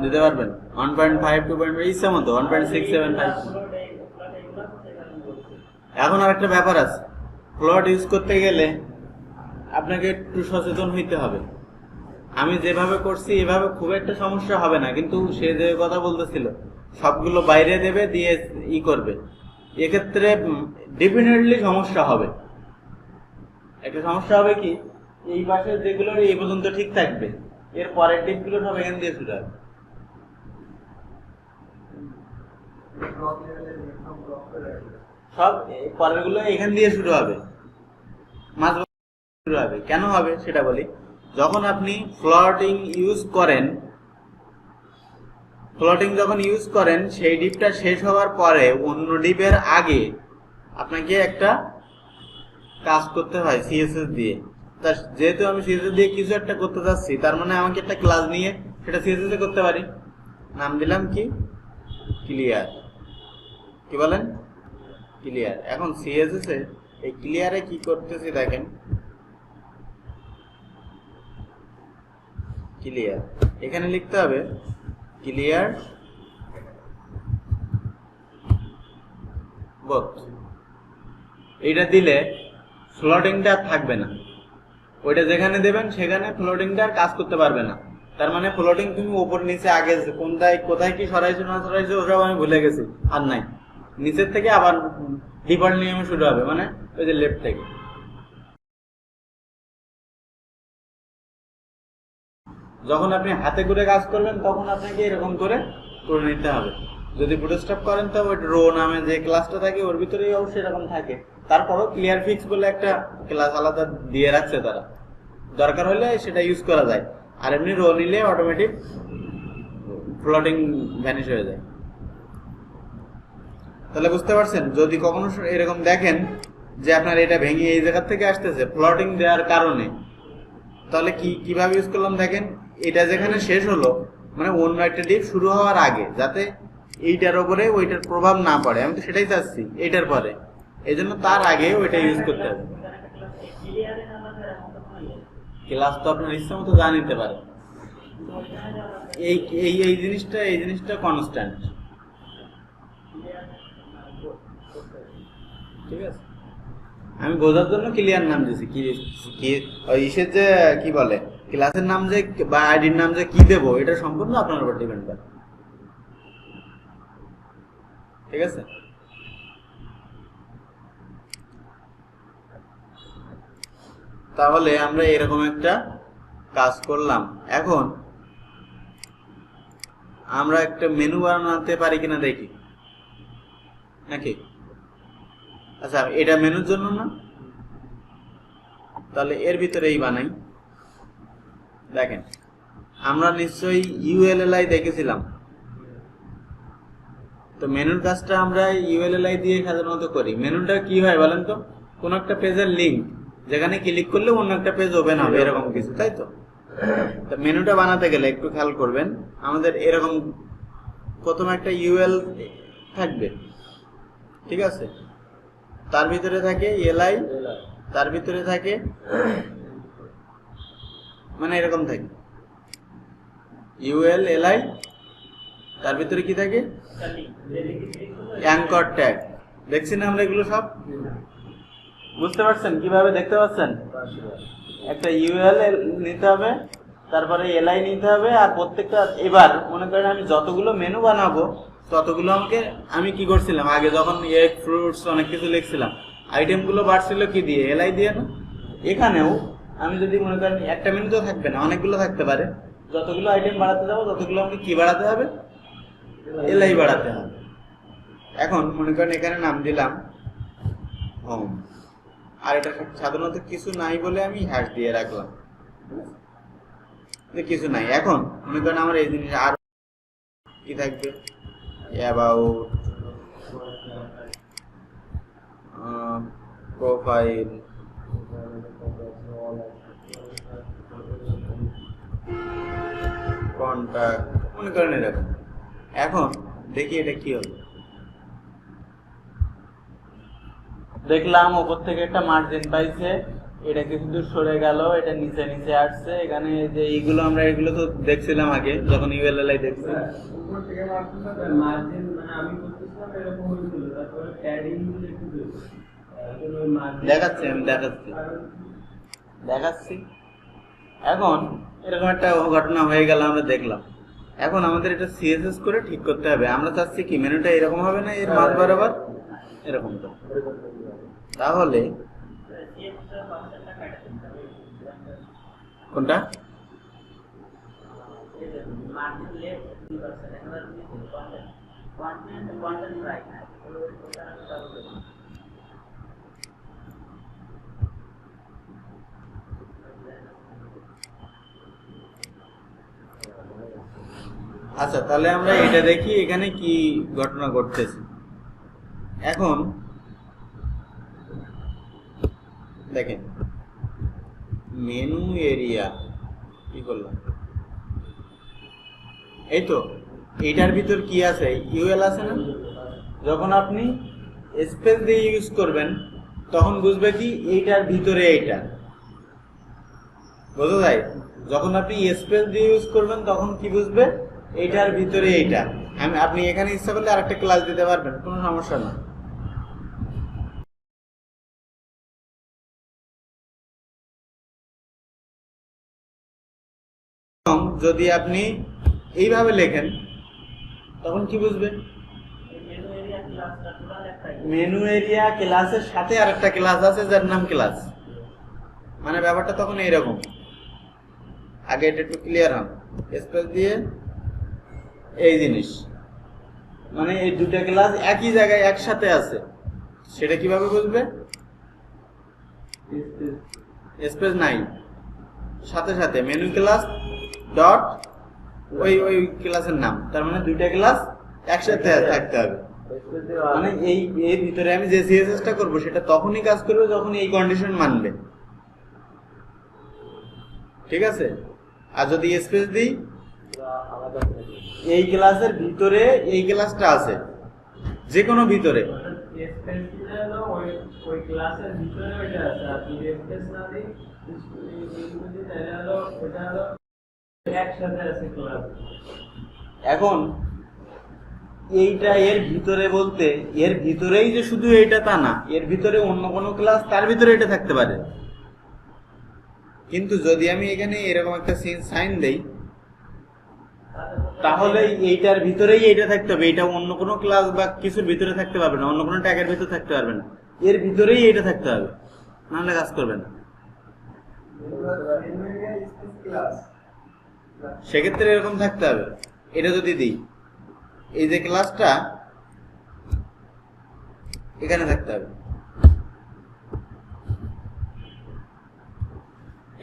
দিতে পারবেন 1.5 2.5 ইচ্ছা মতো 1.675। এখন আর একটা ব্যাপার আছে, ফ্লট ইউজ করতে গেলে আপনাকে একটু সচেতন হইতে হবে। আমি যেভাবে করছি এভাবে খুব একটা সমস্যা হবে না, কিন্তু সে যে কথা বলতেছিল সবগুলো বাইরে দেবে দিয়ে ই করবে, এক্ষেত্রে ডেফিনেটলি সমস্যা হবে। একটা সমস্যা হবে কি, এই পাশে যেগুলো এই পর্যন্ত ঠিক থাকবে, এর পরের টিপগুলো সব এখান দিয়ে শুরু হবে। সব পরের গুলো এখান দিয়ে শুরু হবে, মাঝ শুরু হবে। কেন হবে সেটা বলি। যখন আপনি ফ্লটিং ইউজ করেন, ফ্লটিং যখন ইউজ করেন সেই ডিপটা শেষ হওয়ার পরে অন্য ডিপের আগে আপনাকে একটা কাজ করতে হয় সিএসএস দিয়ে। তা যেহেতু আমি সিএসএস দিয়ে কিছু একটা করতে যাচ্ছি, তার মানে আমাকে একটা ক্লাস নিয়ে সেটা সিএসএস এ করতে পারি। নাম দিলাম কি, ক্লিয়ার। কি বলেন? ক্লিয়ার। এখন সিএসএস এ এই ক্লিয়ারে কি করতেছি দেখেন, ক্লিয়ার এখানে লিখতে হবে ক্লিয়ার বোথ। এইটা দিলে ফ্লোটিংটা থাকবে না, ওইটা যেখানে দেবেন সেখানে ফ্লোটিংটা আর কাজ করতে পারবে না। তার মানে ফ্লোটিং তুমি উপর নিচে আগে কোনটায় কোথায় কি সরাইছো না সরাইছো ওসব আমি ভুলে গেছি, আর নাই। নিচের থেকে আবার ডিফল্ট নিয়মে শুরু হবে, মানে ওই যে লেফট থেকে। যখন আপনি হাতে করে কাজ করবেন তখন আপনাকে এরকম করে করে নিতে হবে। যদি বুটস্ট্র্যাপ করেন তো ওই রো নামে যে ক্লাসটা থাকে ওর ভিতরেই অবশ্যই এরকম থাকে। তারপরও ক্লিয়ার ফিক্স বলে একটা ক্লাস আলাদা দিয়ে রাখছে তারা, দরকার হলে সেটা ইউজ করা যায়। আর এমনি রো নিলে অটোমেটিক ফ্লোটিং ভ্যানিশ হয়ে যায়। তাহলে বুঝতে পারছেন, যদি কখনো এরকম দেখেন যে আপনার এটা ভেঙে এই জায়গা থেকে আসতেছে ফ্লোটিং দেওয়ার কারণে, তাহলে কিভাবে ইউজ করলাম দেখেন। এটা যেখানে শেষ হলো মানে অন্য একটা ডিপ শুরু হওয়ার আগে, যাতে এইটার উপরে ওইটার প্রভাব না পড়ে, আমি তো সেটাই চাচ্ছি এইটার পরে, এই জন্য তার আগে ওইটা ইউজ করতে হবে। ক্লাস তো আপনার ইচ্ছা মতো যা নিতে পারে, এই এই এই জিনিসটা কনস্ট্যান্ট। ঠিক আছে, আমি বোঝার জন্য ক্লিয়ার নাম দিয়েছি। কি ইসের যে কি বলে ক্লাসের নাম যে বা আইডির নাম যে কি দেবো এটা সম্পূর্ণ আপনার উপর ডিপেন্ড করে। ঠিক আছে, তাহলে আমরা এরকম একটা কাজ করলাম। এখন আমরা একটা মেনু বানাতে পারি কিনা দেখি নাকি। আচ্ছা, এটা মেনুর জন্য না, তাহলে এর ভিতরেই বানাই। দেখেন আমরা নিশ্চয়ই ইউএলএলআই দেখেছিলাম। তো মেনুর কাজটা আমরা ইউএলএলআই দিয়ে সাধারণত করি। মেনুটা কি হয় বলেন তো, কোন একটা পেজের লিংক যেখানে ক্লিক করলে অন্য একটা পেজ ওপেন হবে, এরকম কিছু, তাই তো? তো মেনুটা বানাতে গেলে একটু খেয়াল করবেন, আমাদের এরকম প্রথমে একটা ইউএল থাকবে, ঠিক আছে? তার ভিতরে থাকে এলআই, তার ভিতরে থাকে মানে এরকম থাকে ইউএল এলআই, তার ভিতরে কি থাকে অ্যাঙ্কর ট্যাগ। দেখছি না আমরা এগুলো সব? বুঝতে পারছেন কিভাবে? দেখতে পাচ্ছেন? একটা ইউএল নিতে হবে, তারপরে এলআই নিতে হবে, আর প্রত্যেকটা, এবার মনে করেন আমি যতগুলো মেনু বানাবো ততগুলো আমি কি করছিলাম আগে, যখন এগ ফ্রুটস অনেক কিছু লিখছিলাম, আইটেমগুলো বাড়ছিল কি দিয়ে? এলআই দিয়ে না? এখানেও আমি যদি মনে করেন একটা মেনু তো থাকবে না, অনেকগুলো থাকতে পারে, যতগুলো আইটেম বাড়াতে যাবো ততগুলো আমাকে কি বাড়াতে হবে? এলআই বাড়াতে হবে। এখন মনে করেন এখানে নাম দিলাম হোম, আর এটা সাধারণত কিছু নাই বলে আমি হ্যাশ দিয়ে রাখলাম, কিছু নাই। এখন মনে করেন আমার এই জিনিস আর কি থাকবে? অ্যাবাউট, প্রোফাইল, কন্টাক্ট, মনে করেন এরকম। এখন দেখি এটা কি হলো। দেখলাম ওপর থেকে একটা মার্জিন পাইছে, এটা কিছু দূর সরে গেল, এটা নিচে নিচে আসছে। এখানে যে এইগুলো আমরা এগুলো তো দেখছিলাম আগে যখন ইউএলএলআই দেখছি, উপর থেকে মার্জিন মানে আমি করতেছিলাম এরকম হয়েছিল, তারপরে প্যাডিং গুলো একটু দেখাচ্ছি, আমি দেখাচ্ছি। এখন এরকম একটা ঘটনা হয়ে গেল, আমরা দেখলাম। এখন আমাদের এটা সিএসএস করে ঠিক করতে হবে। আমরা চাচ্ছি কি মেনুটা এরকম হবে না, এর মাঝ বরাবর এরকম তো। তাহলে কোনটা? আচ্ছা, তাহলে আমরা এটা দেখি এখানে কি ঘটনা ঘটতেছে। এখন দেখেন মেনু এরিয়া কি করলাম, এই তো এইটার ভিতর কি আছে? ইউএল আছে না? যখন আপনি স্পেস দিয়ে ইউজ করবেন তখন বুঝবে কি এইটার ভিতরে এইটা, বোঝা যায়? যখন আপনি স্পেস দিয়ে ইউজ করবেন তখন কি বুঝবে? এইটার ভিতরে এইটা। আপনি এখানে ইচ্ছা করলে আরেকটা ক্লাস দিতে পারবেন, কোনো সমস্যা না। যদি আপনি এইভাবে লেখেন তখন কি বুঝবে? মেনু এরিয়া ক্লাসের সাথে আরেকটা ক্লাস আছে যার নাম ক্লাস, মানে ব্যাপারটা তখন এইরকম। আগে এটা একটু ক্লিয়ার হন, স্পেস দিয়ে এই জিনিস, মানে এই দুটা ক্লাস একই জায়গায় একসাথে আছে, সেটা কিভাবে বুঝবে? স্পেস নাই, সাথে সাথে মেনু ক্লাস ডট ওই ক্লাসের নাম, তার মানে দুইটা ক্লাস একসাথে থাকতে হবে। মানে এই ভিতরে আমি যে সিএসএসটা করব সেটা তখনই কাজ করবে যখন এই কন্ডিশন মানবে, ঠিক আছে? আর যদি স্পেস দিই, এই ক্লাসের ভিতরে এই ক্লাসটা আছে, যে কোনো ভিতরে, ওই ক্লাসের ভিতরে ওইটা আছে, আর যদি স্পেস না দিই তাহলে হলো ওটা হলো একসাথে আছে ক্লাস। এখন এইটা এর ভিতরে বলতে এর ভিতরেই যে শুধু এইটা তা না, এর ভিতরে অন্য কোনো ক্লাস তার ভিতরে এটা থাকতে পারে। কিন্তু যদি আমি এখানে এরকম একটা সাইন দেই তাহলে এইটার ভিতরেই এইটা থাকতে হবে, এটা অন্য কোনো ক্লাস বা কিছুর ভিতরে থাকতে পারবে না, অন্য কোনো ট্যাগের ভিতরে থাকতে পারবে না, এর ভিতরেই এইটা থাকতে হবে, নাহলে কাজ করবে না। সেক্ষেত্রে এরকম থাকতে হবে। এটা যদি দিই, এই যে ক্লাসটা এখানে থাকতে হবে,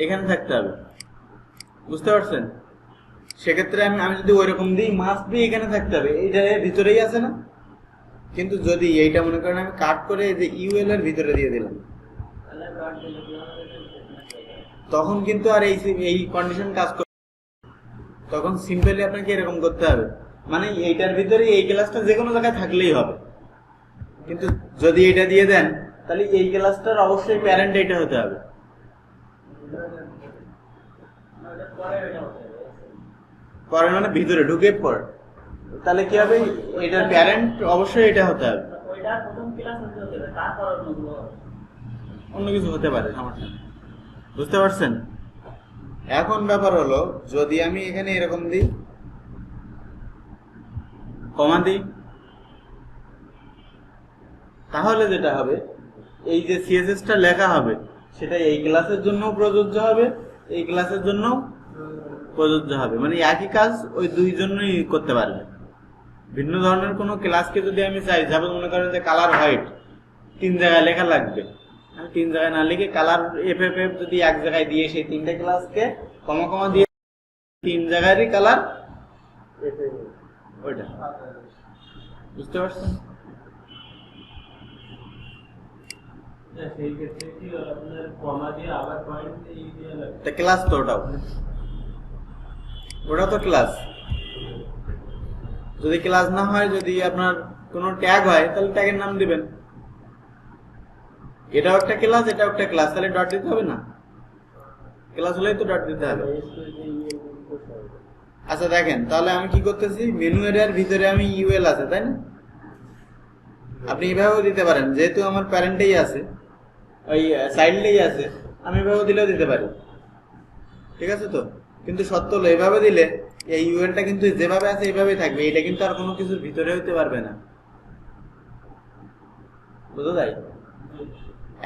এখানে থাকতে হবে, বুঝতে পারছেন? সেক্ষেত্রে আমি যদি ওইরকম দিই মাস্ট বি এখানে থাকতে হবে, এইটা এর ভিতরেই আছে না। কিন্তু যদি এইটা মনে করেন আমি কাট করে এই যে ইউএল এর ভিতরে দিয়ে দিলাম, তাহলে ডট দিলে কি হবে? তখন কিন্তু আর এই কন্ডিশন কাজ করবে। তখন সিম্পলি আপনাকে এরকম করতে হবে, মানে এইটার ভিতরে এই ক্লাসটা যে কোনো জায়গায় থাকলেই হবে। কিন্তু যদি এটা দিয়ে দেন তাহলে এই ক্লাসটার অবশ্যই প্যারেন্ট এটা হতে হবে। পরে এটা হতে হবে। পরে মানে ভিতরে ঢুকে পড়ে, তাহলে কি হবে, এটার প্যারেন্ট অবশ্যই এটা হতে হবে। ওইটা প্রথম ক্লাস হতে হবে, তারপর অন্যগুলো হবে। অন্য কিছু হতে পারে, সমস্যা নেই। বুঝতে পারছেন? এখন ব্যাপার হলো, যদি আমি এখানে এরকম দিই, কমা দিই, তাহলে যেটা হবে, এই যে সিএসএসটা লেখা হবে সেটা এই ক্লাসের জন্য প্রযোজ্য হবে, এই ক্লাসের জন্য প্রযোজ্য হবে। মানে একই কাজ ওই দুই জন্যই করতে পারবে। ভিন্ন ধরনের কোনো ক্লাসকে যদি আমি চাই, যাবে মনে করেন যে কালার হোয়াইট 3 জায়গায় লেখা লাগবে, আমি 3 জায়গায় না লিখে কালার এফ যদি এক জায়গায় দিয়ে সেই 3টে ক্লাসকে কমা কমা দিয়ে 3 জায়গারই কালার ওইটা। বুঝতে পারছেন? সেই ক্ষেত্রে কি আপনার কমা দিয়ে আবার পয়েন্ট দিয়ে লাগবে? ক্লাস তো ওটা তো ক্লাস। যদি ক্লাস না হয়, যদি আপনার কোনো ট্যাগ হয় তাহলে ট্যাগের নাম দিবেন। এটাও একটা ক্লাস, এটাও একটা ক্লাস, তাহলে ডট দিতে হবে না? ক্লাস হলেই তো ডট দিতে হবে। আচ্ছা দেখেন, তাহলে আমি কি করতেছি, মেনু এরিয়ার ভিতরে আমি ইউএল আছে, তাই না? আপনি এভাবেও দিতে পারেন, যেহেতু আমার প্যারেন্টেই আছে, ওই সাইডলেই আছে, আমি এভাবেও দিলেও দিতে পারি। ঠিক আছে তো? কিন্তু সত্য হলো এভাবে দিলে এই ইউএলটা কিন্তু যেভাবে আছে এইভাবেই থাকবে, এটা কিন্তু আর কোনো কিছুর ভিতরে হইতে পারবে না। বুঝা যায়?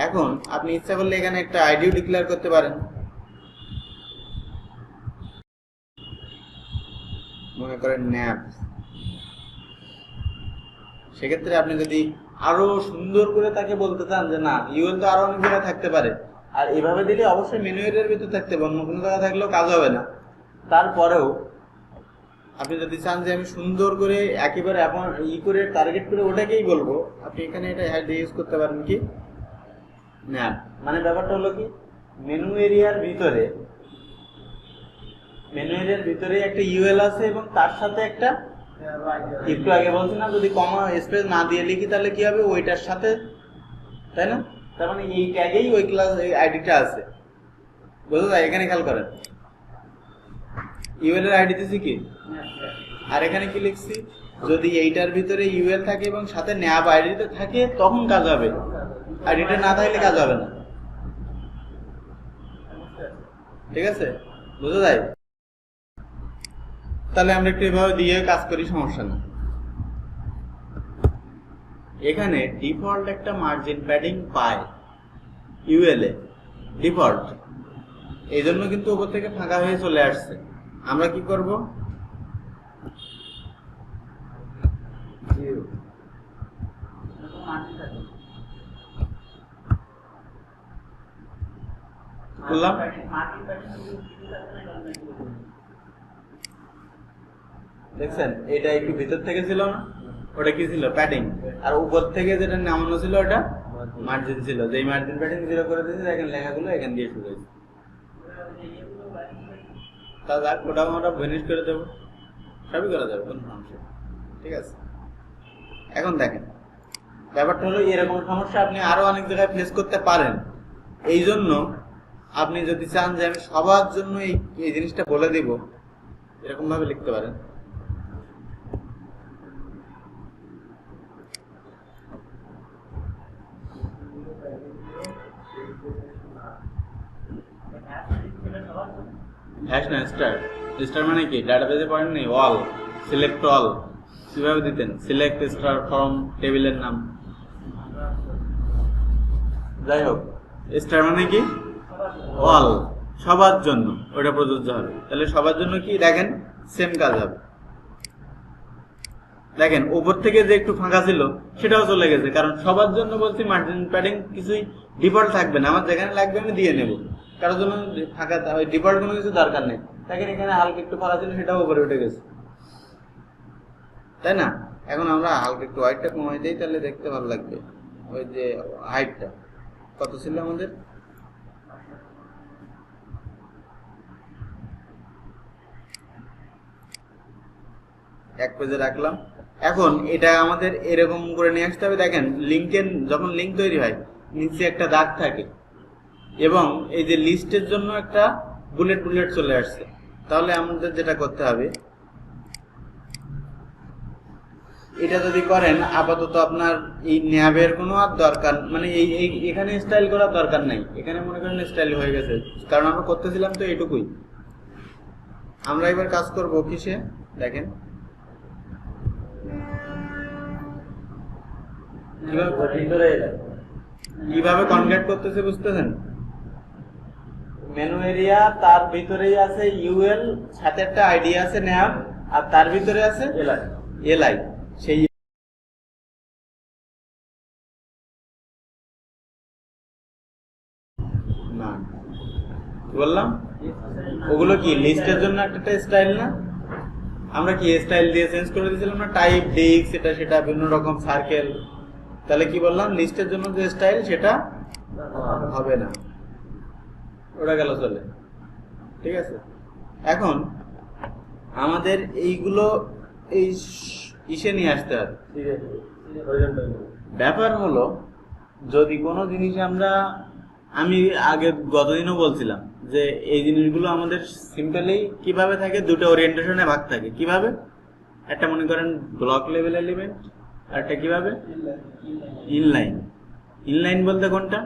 এখন আপনি ইচ্ছা করলে এখানে একটা আইডিও ডিক্লেয়ার করতে পারেন, মনে করেন ন্যাপ। সেক্ষেত্রে আপনি যদি আরো সুন্দর করে তাকে বলতে চান যে না, ইউএল তো আরো অনেক জায়গায় থাকতে পারে, আর এভাবে দিলে অবশ্যই মেনু এরিয়ার ভিতরে থাকতে হবে, অন্য কোনো জায়গায় থাকলেও কাজ হবে না। তারপরেও আপনি যদি চান যে আমি সুন্দর করে একেবারে এখন করে টার্গেট করে ওটাকেই বলবো, আপনি এখানে এটা হ্যাড ইউজ করতে পারেন কি না। মানে ব্যাপারটা হলো কি, মেনু এরিয়ার ভিতরে একটা ইউএল আছে এবং তার সাথে একটা, একটু আগে বলছি না, যদি কমা স্পেস না দিয়ে লিখি তাহলে কি হবে, ওইটার সাথে, তাই না? তার মানে এই ট্যাগেই ওই ক্লাস আইডিটা আছে। বুঝা যায়? এখানে খেয়াল করেন, ইউএল এর আইডি দিছি কি, আর এখানে কি লিখছি, যদি এইটার ভিতরে ইউএল থাকে এবং সাথে ন্যাব আইডিটা থাকে তখন কাজ হবে, আইডিটা না থাকলে কাজ হবে না। ঠিক আছে? বুঝা যায়? তাহলে আমরা একটু এভাবে দিয়ে কাজ করি, সমস্যা না। এখানে ডিফল্ট একটা মার্জিন প্যাডিং পায় ইউএল এ, ডিফল্ট, এই জন্য কিন্তু উপর থেকে ফাঁকা হয়ে চলে আসছে। আমরা কি করব, করলাম, দেখছেন এটা একটু ভিতর থেকে ছিল না, ওটা কি ছিল, প্যাডিং, আর উপর থেকে যেটা নামানো ছিল ওটা মার্জিন ছিল। যে মার্জিন প্যাডিং 0 করে দিয়েছে, দেখেন লেখাগুলো এখান দিয়ে শুরু হয়েছে। তা যাক, ওটাও আমরা ভেনিশ করে দেবো, সবই করা যাবে, কোনো সমস্যা। ঠিক আছে? এখন দেখেন ব্যাপারটা হলো, এরকম সমস্যা আপনি আরো অনেক জায়গায় ফেস করতে পারেন। এই জন্য আপনি যদি চান যে আমি সবার জন্য এই জিনিসটা বলে দিব, এরকম ভাবে লিখতে পারেন, হ্যাশ না স্টার। স্টার মানে কি, ডাটাবেজে পয়েন্ট নেই, অল, সিলেক্ট অল, কিভাবে দিতেন, সিলেক্ট স্টার ফ্রম টেবিলের নাম। যাই হোক, স্টার মানে কি, অল, সবার জন্য, ওটা প্রযোজ্য হবে। তাহলে সবার জন্য কি, দেখেন সেম কাজ হবে। দেখেন উপর থেকে যে একটু ফাঁকা ছিল সেটাও চলে গেছে, কারণ সবার জন্য বলছি মার্জিন প্যাডিং কিছুই ডিফল্ট থাকবে না, আমার যেখানে লাগবে আমি দিয়ে নেব, কারোর জন্য ফাঁকা ডিফল্ট কোনো কিছু দরকার নেই। দেখেন এখানে হালকা একটু ফাড়া ছিল, সেটাও উপরে উঠে গেছে, তাই না? এখন আমরা হালকা একটু হোয়াইটটা কমাই দিই, তাহলে দেখতে ভালো লাগবে। ওই যে হাইটটা কত ছিল আমাদের, এক পেজে রাখলাম। এখন এটা আমাদের এরকম করে নিয়ে আসতে হবে। দেখেন লিঙ্কের যখন লিঙ্ক তৈরি হয় নিচে একটা দাগ থাকে এবং এই যে লিস্টের জন্য একটা বুলেট বুলেট চলে আসছে। তাহলে আমাদের যেটা করতে হবে, এটা যদি করেন আপাতত আপনার এই ন্যাবের কোনো আর দরকার, মানে এই এখানে স্টাইল করার দরকার নাই। এখানে মনে করেন স্টাইল হয়ে গেছে, কারণ আমরা করতেছিলাম তো এটুকুই। আমরা এবার কাজ করব কিসে, দেখেন কিভাবে কনভার্ট করতেছে, বুঝতেছেন? মেনু এরিয়া, তার ভিতরেই আছে ইউএল, সাথে একটা আইডি আছে ন্যাব, আর তার ভিতরে আছে এলআই। সেই না বললাম ওগুলো কি লিস্টের জন্য একটা স্টাইল না? আমরা কি স্টাইল দিয়ে চেঞ্জ করে দিয়েছিলাম না, টাইপ ডিস্ক এটা সেটা বিভিন্ন রকম সার্কেল। তাহলে কি বললাম, লিস্টের জন্য যে স্টাইল সেটা হবে না, ওটা গেল চলে, ঠিক আছে? এখন আমাদের এইগুলো এই ইসে নিয়ে আসতে হবে। ব্যাপার হলো যদি কোনো জিনিস আমি আগে গতদিনও বলছিলাম যে এই জিনিসগুলো আমাদের সিম্পলি কিভাবে থাকে, দুটো ওরিয়েন্টেশনে ভাগ থাকে। কিভাবে? একটা মনে করেন ব্লক লেভেল এলিমেন্ট, আর একটা কিভাবে ইনলাইন। ইনলাইন বলতে কোনটা,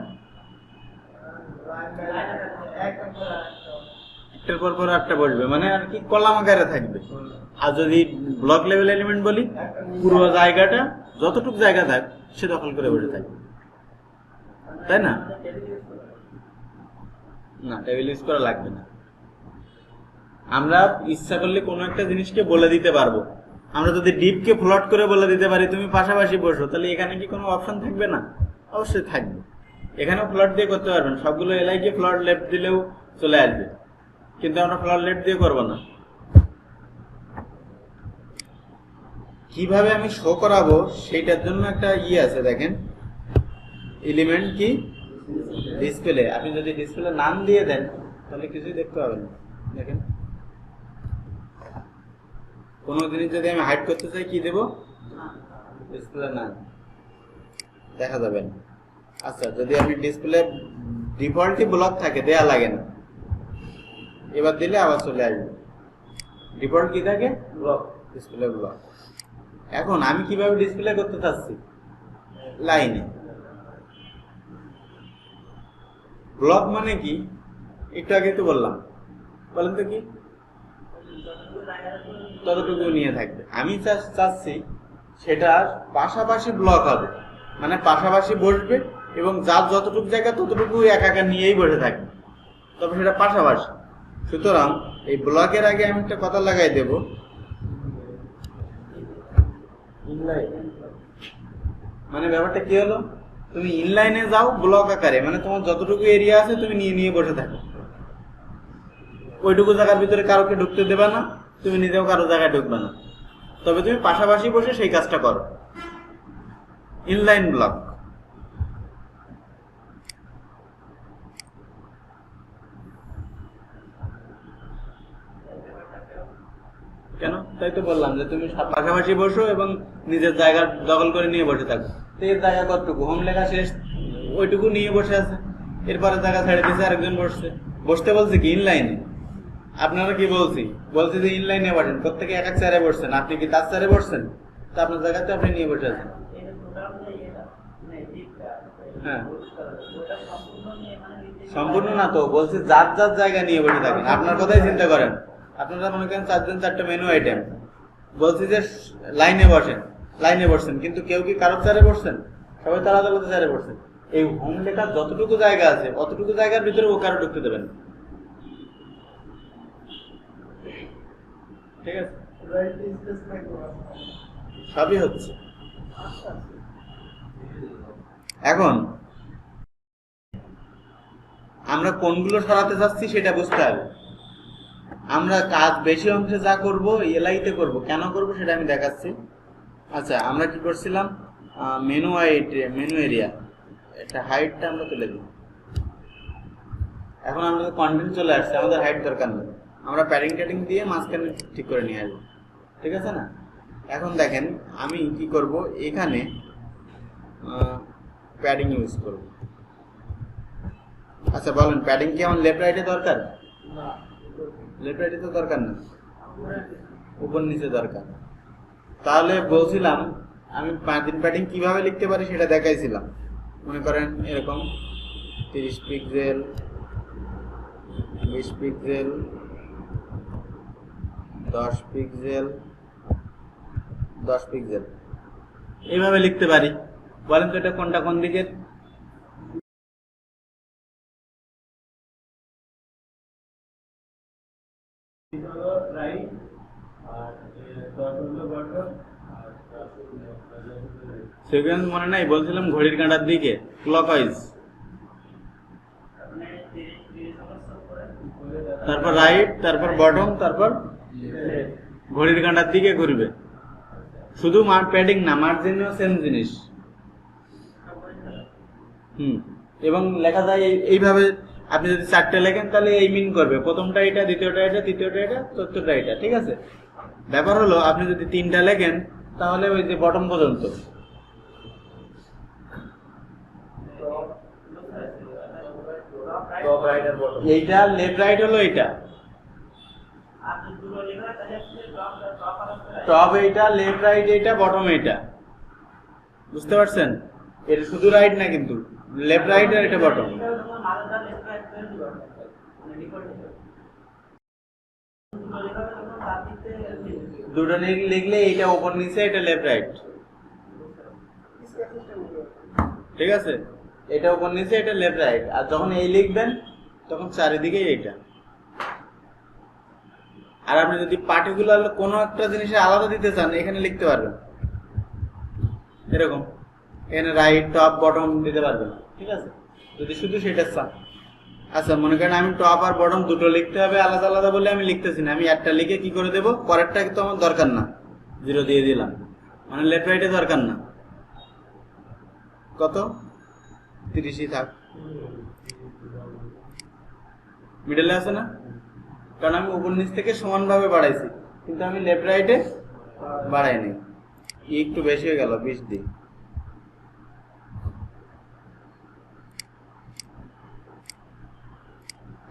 একটার পর পর আটটা বসবে, মানে আর কি কলাম আকারে থাকবে। আর যদি ব্লক লেভেল এলিমেন্ট বলি, পুরো জায়গাটা যতটুকু জায়গা থাক সে দখল করে বসে থাকবে, তাই না? না, টেবিল ইউজ করা লাগবে না। আমরা ইচ্ছা করলে কোনো একটা জিনিসকে বলে দিতে পারবো। আমরা যদি ডিপকে ফ্লট করে বলে দিতে পারি তুমি পাশাপাশি বসো, তাহলে এখানে কি কোনো অপশন থাকবে না? অবশ্যই থাকবে। এখানেও ফ্লট দিয়ে করতে পারবেন, সবগুলো এলআইকে ফ্লট লেফট দিলেও চলে আসবে, কিন্তু আমরা ফ্লট লেফট দিয়ে করবো না। কিভাবে আমি শো করাবো সেইটার জন্য একটা আছে, দেখেন এলিমেন্ট কি ডিসপ্লে। আপনি যদি ডিসপ্লে নাম দিয়ে দেন তাহলে কিছুই দেখতে পাবেন না। দেখেন কোনো জিনিস যদি আমি হাইড করতে চাই কি দেব, ডিসপ্লে নাম, দেখা যাবে না। আচ্ছা, যদি আমি ডিসপ্লে ডিফল্টই ব্লক থাকে, দেয়া লাগে না, এবার দিলে আবার চলে আসবে। ডিফল্ট কি থাকে, ব্লক, ডিসপ্লে ব্লক। এখন আমি কিভাবে ডিসপ্লে করতে চাচ্ছি, লাইনে। ব্লক মানে কি, একটু আগে তো বললাম, বলেন তো কি, ততটুকু নিয়ে থাকবে। আমি চাচ্ছি সেটা পাশাপাশি ব্লক হবে, মানে পাশাপাশি বসবে এবং যার যতটুকু জায়গা ততটুকু একা নিয়েই বসে থাকবে, তবে সেটা পাশাপাশি। সুতরাং এই ব্লকের আগে আমি একটা কথা লাগাই দেব, মানে ব্যাপারটা কি হলো, তুমি ইনলাইনে যাও ব্লক আকারে, মানে তোমার যতটুকু এরিয়া আছে তুমি নিয়ে বসে থাকো, ওইটুকু জায়গার ভিতরে কারোকে ঢুকতে দেবা না, তুমি নিজেও কারো জায়গায় ঢুকবে না, তবে তুমি পাশাপাশি বসে সেই কাজটা করো। Inline block. কেন? তাই তো বললাম যে তুমি পাশাপাশি বসো এবং নিজের জায়গা দখল করে নিয়ে বসে থাকো। তো এর জায়গা কতটুকু, হোম লেখা শেষ, ওইটুকু নিয়ে বসে আছে, এরপরে জায়গা ছেড়ে দিয়েছে আরেকজন বসতে বলছে কি ইনলাইনে। আপনারা কি বলছি যে ইনলাইনে বসেন, প্রত্যেকে এক এক চেয়ারে বসছেন, আপনি কি তার চেয়ারে বসছেন? তো আপনার জায়গাতে আপনি নিয়ে বসে আছেন। হ্যাঁ, সম্পূর্ণ না তো, বলছি যার যার জায়গা নিয়ে বসে থাকেন। আপনার কথাই চিন্তা করেন, আপনারা মনে করেন 4 জন 4টা মেনু আইটেম, বলছি যে লাইনে বসছেন, কিন্তু কেউ কি কারোর চেয়ারে বসছেন? সবাই তো আলাদা আলাদা চেয়ারে বসছেন। এই হোম লেখার যতটুকু জায়গা আছে অতটুকু জায়গার ভিতরে ও কারো ঢুকতে দেবেন, ঠিক আছে? সবই হচ্ছে। এখন আমরা কোনগুলো সরাতে চাচ্ছি সেটা বুঝতে হবে। আমরা কাজ বেশি অংশে যা করব এলআইতে করব, কেন করব সেটা আমি দেখাচ্ছি। আচ্ছা, আমরা কি করছিলাম, মেনু এরিয়া একটা হাইটটা আমরা তুলে দিই। এখন আমাদের কন্টেন্ট চলে আসছে, আমাদের হাইট দরকার নেই, আমরা প্যাডিং ট্যাডিং দিয়ে মাঝখানে ঠিক করে নিয়ে আসবো, ঠিক আছে না? এখন দেখেন আমি কি করব, এখানে প্যাডিং ইউজ করব। আচ্ছা বলেন, প্যাডিং কি আমার লেফট রাইটে দরকার? না, লেফট রাইটে তো দরকার না, উপর নিচে দরকার। তাহলে বলছিলাম আমি মার্জিন প্যাডিং কিভাবে লিখতে পারি সেটা দেখাইছিলাম। মনে করেন এরকম 30 পিক্সেল, 20 পিক্সেল, 10 পিক্সেল, 10 পিক্সেল, এইভাবে লিখতে পারি। বলেন তো এটা কোনটা কোন দিকের? হলো রাইট, আর 10 হলো বটম, আর 10 সেকেন্ড মনে নাই, বলছিলাম ঘড়ির কাঁটার দিকে, ক্লকওয়াইজ। তারপর রাইট, তারপর বটম, তারপর ঘড়ির কাঁটার দিকে ঘুরবে। শুধু প্যাডিং না, মার্জিনও সেম জিনিস। এবং লেখা যায় এইভাবে। আপনি যদি 4টে লেখেন তাহলে এই মিন করবে, প্রথমটা এটা, দ্বিতীয়টা এটা, তৃতীয়টা এটা, চতুর্থটা এটা, ঠিক আছে? ব্যাপার হলো আপনি যদি 3টা লেখেন তাহলে ওই যে বটম পর্যন্ত। এইটা লেফট রাইট হলো এইটা, টপ এইটা, লেফট রাইট এইটা, বটম এইটা, বুঝতে পারছেন? এটা শুধু রাইট না, কিন্তু লেফট রাইট আর এটা বটম। দুটো লিখলে এইটা উপর নিচে, এটা লেফট রাইট, ঠিক আছে? এটা উপর নিচে, এটা লেফট রাইট। আর যখন এই লিখবেন তখন চারিদিকে এইটা। আর আপনি যদি পার্টিকুলার কোনো একটা জিনিসে আলাদা দিতে চান, এখানে লিখতে পারবেন এরকম, এখানে রাইট, টপ, বটম দিতে পারবেন, ঠিক আছে? যদি শুধু সেটা চান। আচ্ছা মনে করেন আমি টপ আর বটম দুটো লিখতে হবে আলাদা আলাদা বলে আমি লিখতেছি না, আমি একটা লিখে কি করে দেবো, পরেরটা তো আমার দরকার না, 0 দিয়ে দিলাম, মানে লেফট রাইটে দরকার না। কত? 30ই থাক, মিডলে আছে না? কারণ আমি উপর নিচ থেকে সমানভাবে বাড়াইছি, কিন্তু আমি লেফট রাইটে বাড়াইনি, একটু বেশি হয়ে গেল, 20 দিই।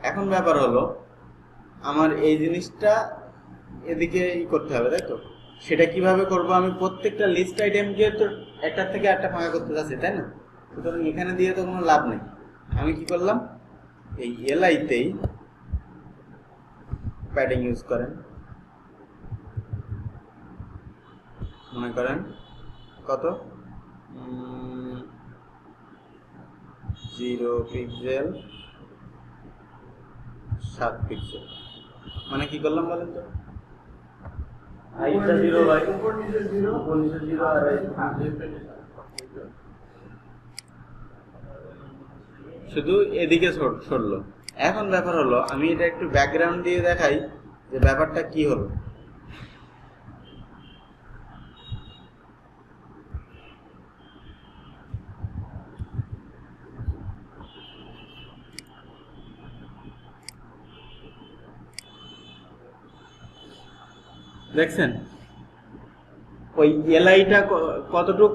এখন ব্যাপার হলো আমার এই জিনিসটা এদিকে করতে হবে, তাই তো? সেটা কিভাবে করব? আমি প্রত্যেকটা লিস্ট আইটেমকে তো একটার থেকে একটা ফাঁকা করতে যাচ্ছি, তাই না? সুতরাং এখানে দিয়ে তো কোনো লাভ নেই। আমি কি করলাম, এই এলআইতেই প্যাডিং ইউজ করেন, মনে করেন কত, 0 পিক্সেল, 7 পিক্সেল। মানে কি করলাম বলেন তো? হাইটটা 0 হয়, উপর নিচে 0, উপর নিচে 0, আর শুধু এদিকে সরলো। এখন ব্যাপার হলো আমি এটা একটু ব্যাকগ্রাউন্ড দিয়ে দেখাই যে ব্যাপারটা কি হলো। দেখছেন ওই এলআইটা কতটুক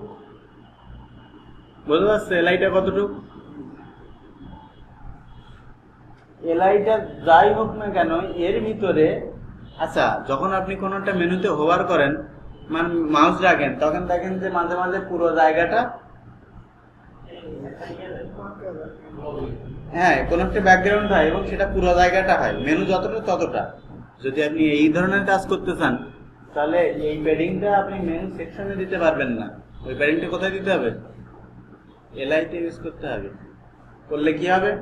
বোঝা যাচ্ছে? এলআইটা কতটুক? এলআইটা যাই হোক না কেন এর ভিতরে, আচ্ছা যখন আপনি কোনো একটা মেনুতে হোভার করেন, মানে মাউস রাখেন, তখন দেখেন যে মাঝে মাঝে পুরো জায়গাটা, হ্যাঁ কোনো একটা ব্যাকগ্রাউন্ড হয় এবং সেটা পুরো জায়গাটা হয়, মেনু যতটা ততটা। যদি আপনি এই ধরনের কাজ করতে চান তাহলে এই প্যাডিংটা আপনি মেনু সেকশনে দিতে পারবেন না। ওই প্যাডিংটা কোথায় দিতে হবে? এলআইতে ইউজ করতে হবে। করলে কি হবে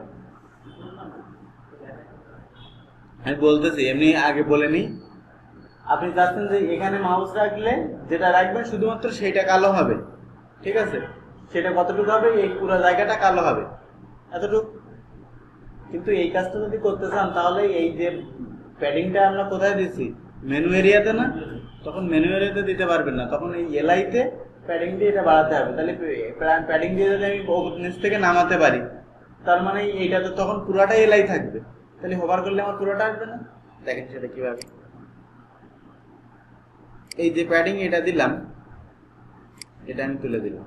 আমি বলতেছি, এমনি আগে বলে নিই। আপনি চাচ্ছেন যে এখানে মাউস রাখলে যেটা রাখবেন শুধুমাত্র সেইটা কালো হবে, ঠিক আছে? সেটা কতটুকু হবে? এই পুরো জায়গাটা কালো হবে, এতটুকু। কিন্তু এই কাজটা যদি করতে চান তাহলে এই যে প্যাডিংটা আমরা কোথায় দিচ্ছি, মেনু এরিয়াতে না, তখন মেনু এরিয়াতে দিতে পারবেন না, তখন এই এলআইতে প্যাডিং দিয়ে এটা বাড়াতে হবে। তাহলে প্যাডিং দিয়ে যদি আমি নিচ থেকে নামাতে পারি, তার মানে এইটা তো তখন পুরোটাই এলআই থাকবে, তাহলে হোভার করলে আমার পুরোটা আসবে না। দেখেন সেটা কিভাবে, এই যে প্যাডিং এটা দিলাম, এটা আমি তুলে দিলাম,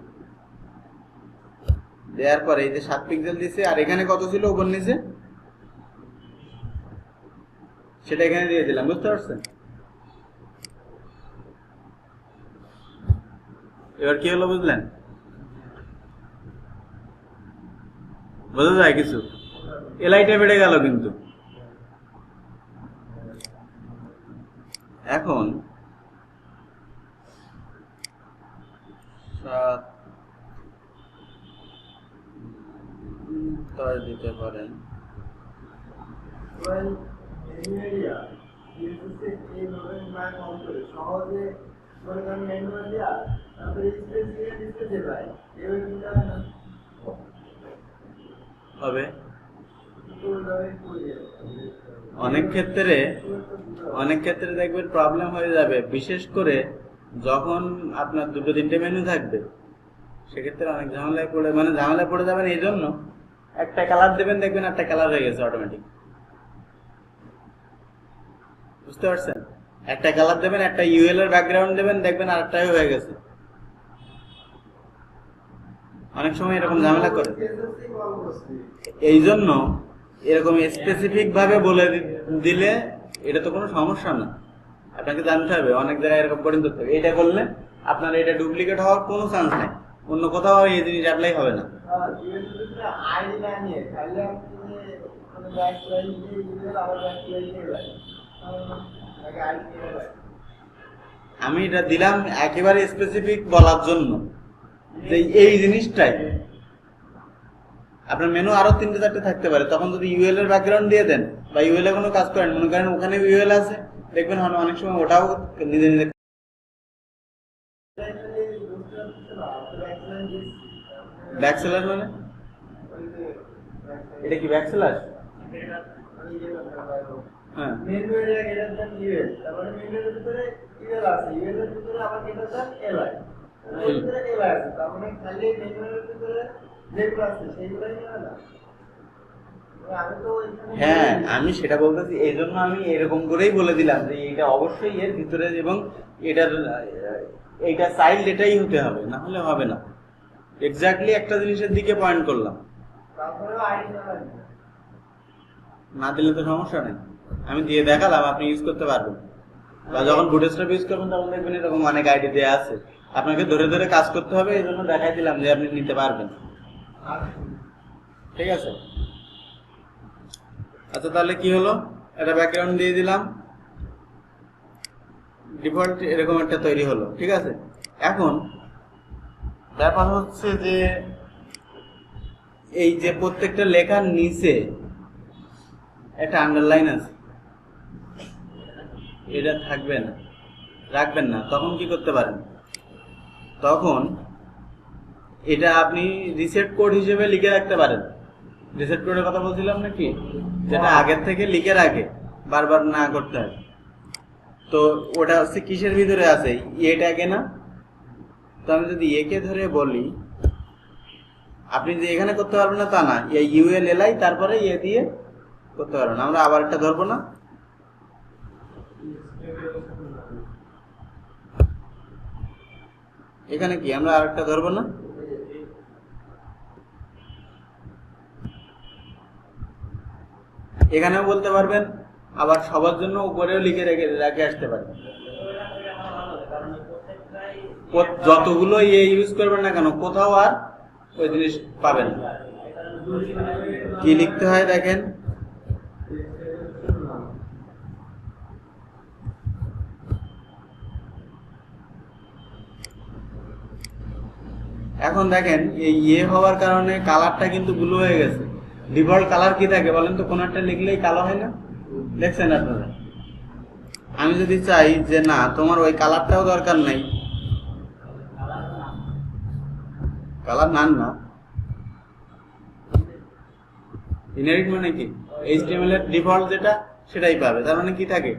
দেওয়ার পরে এই যে 7 পিক্সেল দিছে, আর এখানে কত ছিল উপর নিচে সেটা এখানে দিয়ে দিলাম, বুঝতে পারছেন? এবার কি হলো বুঝলেন? বোঝা যায় কিছু? এলআইটা বেড়ে গেল কিন্তু। এখন 7 দিতে পারেন। সহজে ম্যানুয়াল দেওয়া, তারপরে ডিসপ্লে পাই, এবার কিন্তু হবে অনেক ক্ষেত্রে দেখবেন প্রবলেম হয়ে যাবে, বিশেষ করে যখন আপনার 2-3টে মেনু থাকবে, সেক্ষেত্রে অনেক ঝামেলায় পড়ে যাবেন। এই জন্য একটা কালার দেবেন, দেখবেন একটা কালার হয়ে গেছে অটোমেটিক, বুঝতে পারছেন? একটা কালার দেবেন, একটা ইউএল এর ব্যাকগ্রাউন্ড দেবেন, দেখবেন আরেকটাই হয়ে গেছে। অনেক সময় এরকম ঝামেলা করে। এই জন্য এরকম স্পেসিফিক ভাবে বলে দিলে এটা তো কোনো সমস্যা না, আপনাকে জানতে হবে অনেক জায়গায় এরকম করে করতে হবে। এটা করলে আপনার এটা ডুপ্লিকেট হওয়ার কোনো চান্স নাই, অন্য কোথাও এই জিনিস অ্যাপ্লাই হবে না। আমি এটা দিলাম একেবারে স্পেসিফিক বলার জন্য যে এই জিনিসটাই আপনার মেনু আরো 3-4টে থাকতে পারে, তখন যদি ইউএল এর ব্যাকগ্রাউন্ড দিয়ে দেন বা ইউএল এ কোনো কাজ করেন, মনে করেন ওখানে ইউএল আছে, দেখবেন অনেক সময় ওটাও নিজে নিজে। ব্যাকসেলার মানে এটা কি ব্যাকসেলার? হ্যাঁ, মেনু এরিয়া গেটার দেন ইউএল, তারপরে মেনু এর ভিতরে ইউএল আছে, ইউএল এর ভিতরে আবার গেটার দেন এলআই, এর ভিতরে এলআই আছে, তার মানে খালি মেনু এর ভিতরে যেগুলো আছে সেইগুলাই নিয়ে না। হ্যাঁ, আমি সেটা বলতেছি, এই জন্য আমি এরকম করেই বলে দিলাম যে এটা অবশ্যই এর ভিতরে, এবং এইটা চাইল্ড এটাই হতে হবে, না হলে হবে না। এক্স্যাক্টলি একটা জিনিসের দিকে পয়েন্ট করলাম, তারপরেও আইডি না দিলে তো সমস্যা নেই, আমি দিয়ে দেখালাম, আপনি ইউজ করতে পারবেন। বা যখন বুটস্ট্র্যাপ ইউজ করবেন তখন দেখবেন এরকম অনেক আইডি দেওয়া আছে, আপনাকে ধরে ধরে কাজ করতে হবে, এই জন্য দেখাই দিলাম যে আপনি নিতে পারবেন। ঠিক আছে, আচ্ছা তাহলে কি হলো, একটা ব্যাকগ্রাউন্ড দিয়ে দিলাম, ডিফল্ট এরকম একটা তৈরি হলো। ঠিক আছে, এখন ব্যাপার হচ্ছে যে এই যে প্রত্যেকটা লেখার নিচে একটা আন্ডারলাইন আছে, এটা থাকবে না, রাখবেন না। তখন কি করতে পারেন, তখন এটা আপনি রিসেট কোড হিসেবে লিখে রাখতে পারেন। রিসেট কোডের কথা বলছিলাম নাকি, যেটা আগের থেকে লিখে রাখে, বারবার না করতে হয়। তো ওটা হচ্ছে কিসের ভিতরে আছে, এটা আগে না। তো আমি যদি একে ধরে বলি, আপনি যে এখানে করতে পারবেন না তা না, ইউএল এলআই তারপরে এ দিয়ে করতে পারবেন। আমরা আবার একটা ধরবো না, এখানে কি আমরা আরেকটা ধরবো না, এখানেও বলতে পারবেন, আবার সবার জন্য উপরেও লিখে রেখে আসতে পারেন। যতগুলো ইউজ করবেন না কেন, কোথাও আর ওই জিনিস পাবেন। কি লিখতে হয় দেখেন, এখন দেখেন এই হওয়ার কারণে কালারটা কিন্তু ব্লু হয়ে গেছে। ডিফল্ট কালার কি থাকে বলেন তো, কোন একটা লিখলেই কালো হয় না, দেখছেন আপনারা? আমি যদি চাই যে না তোমার ওই কালারটাও দরকার নাই, কালার না, ইনহেরিট মানে কি, এইচটিএমএল এর ডিফল্ট যেটা সেটাই পাবে। তার মানে কি থাকে,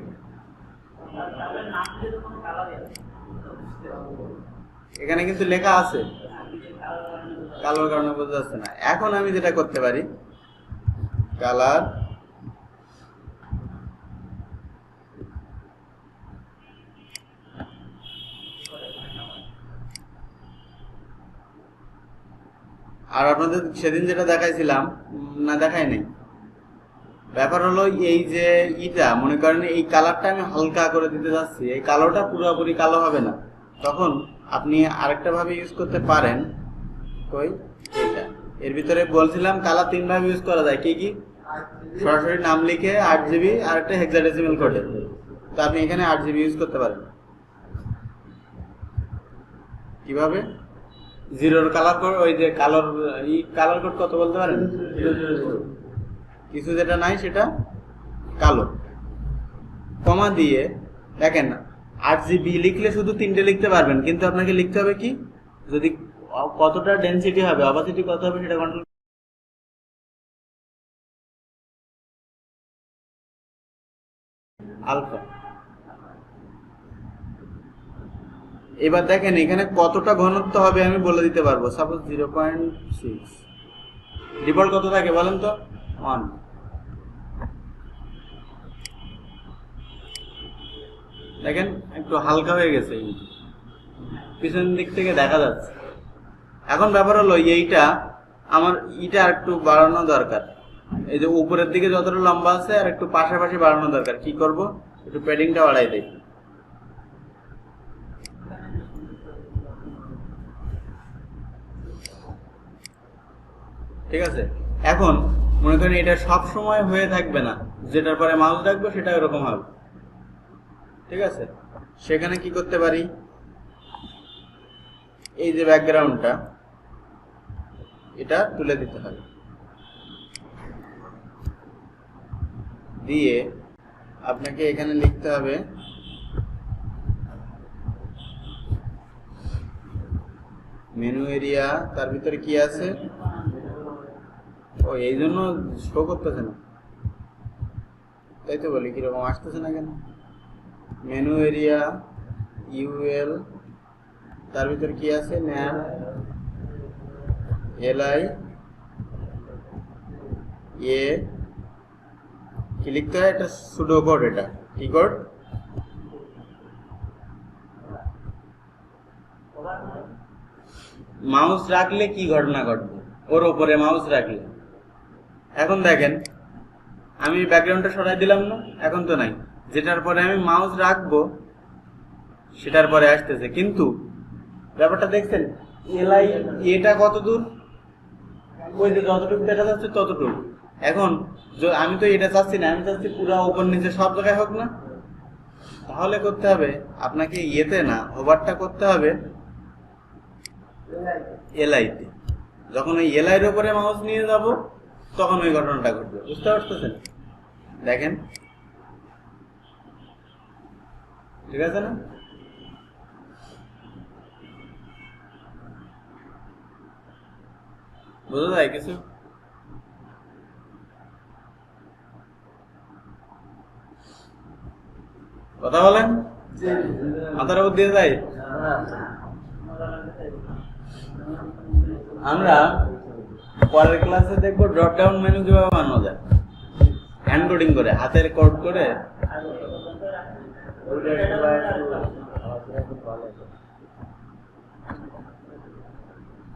তাহলে নাম দিয়ে তো কোনো কালারই আছে এখানে কিন্তু লেখা আছে, কালোর কারণে বোঝা যাচ্ছে না। এখন আমি যেটা করতে পারি, কালার আর আপনাদের সেদিন যেটা দেখাইছিলাম না দেখাই নাই, ব্যাপার হলো এই যে ইটা মনে করেন এই কালারটা আমি হালকা করে দিতে যাচ্ছি, এই কালোটা পুরোপুরি কালো হবে না, তখন আপনি আরেকটা ভাবে ইউজ করতে পারেন। কই এটা এর ভিতরে বলছিলাম কালার 3 ভাবে ইউজ করা যায়, কি কি? সরাসরি নাম লিখে 8 জিবি আর একটা হেক্সাডেসিমাল কোডে, তো আপনি এখানে 8 জিবি ইউজ করতে পারেন। কিভাবে? জিরোর কালার কোড, ওই যে কালার কালার কোড কত বলতে পারেন? কিছু যেটা নাই সেটা কালো, কমা দিয়ে দেখেন 8 জিবি লিখলে শুধু 3টে লিখতে পারবেন, কিন্তু আপনাকে লিখতে হবে কি, যদি কতটা ডেনসিটি হবে, অপাসিটি কত হবে সেটা কন্ট্রোল। আলফা। এবার দেখেন এখানে কতটা ঘনত্ব হবে আমি বলে দিতে পারবো। সাপোজ 0.6, ডিফল্ট কত থাকে বলেন তো? 1। দেখেন একটু হালকা হয়ে গেছে, পিছন দিক থেকে দেখা যাচ্ছে। এখন ব্যাপার হলো এইটা আমার ইটা একটু বাড়ানো দরকার, এই যে উপরের দিকে যতটা লম্বা আছে আর একটু পাশাপাশি বাড়ানো দরকার। কি করব, একটু প্যাডিংটা বাড়াই দেই। ঠিক আছে, এখন মনে করেন এটা সব সময় হয়ে থাকবে না, যেটার পরে মাউস রাখবো সেটা এরকম হবে। ঠিক আছে, সেখানে কি করতে পারি, এই যে ব্যাকগ্রাউন্ডটা এটা তুলে দিতে হবে, দিয়ে আপনাকে এখানে লিখতে হবে মেনু এরিয়া, তার ভিতরে কি আছে, ও এই জন্য শো করতেছে না, তাই তো বলি কিরকম আসতেছে না কেন। মেনু এরিয়া ইউএল, তার ভিতরে কি আছে, ন্যাম এলআই এ, কি লিখতে হয়, এটা সুডো কোড। এটা কি কোড? মাউস রাখলে কি ঘটনা ঘটবে, ওর উপরে মাউস রাখলে। এখন দেখেন আমি ব্যাকগ্রাউন্ডটা সরাই দিলাম না, এখন তো নাই, যেটার পরে আমি মাউস রাখবো সেটার পরে আসতেছে। কিন্তু ব্যাপারটা দেখছেন এলআই এটা কত দূর, ওই যে যতটুকু দেখা যাচ্ছে ততটুকু। এখন আমি তো এটা চাচ্ছি না, আমি চাচ্ছি পুরো উপর নিচে সব জায়গায় হোক না। তাহলে করতে হবে আপনাকে ইয়েতে না, ওভারটা করতে হবে এলআইতে। যখন ওই এলআইয়ের উপরে মাউস নিয়ে যাব তখন ওই ঘটনাটা ঘটবে, বুঝতে পারতেছেন? দেখেন ঠিক আছে না? বোঝা যায় কিছু? কথা বলেন, মাথার উপর দিয়ে যায়। আমরা পরের ক্লাসে দেখবো ড্রপ ডাউন মেনু কিভাবে বানানো যায়, হ্যান্ড কোডিং করে, হাতের কোড করে।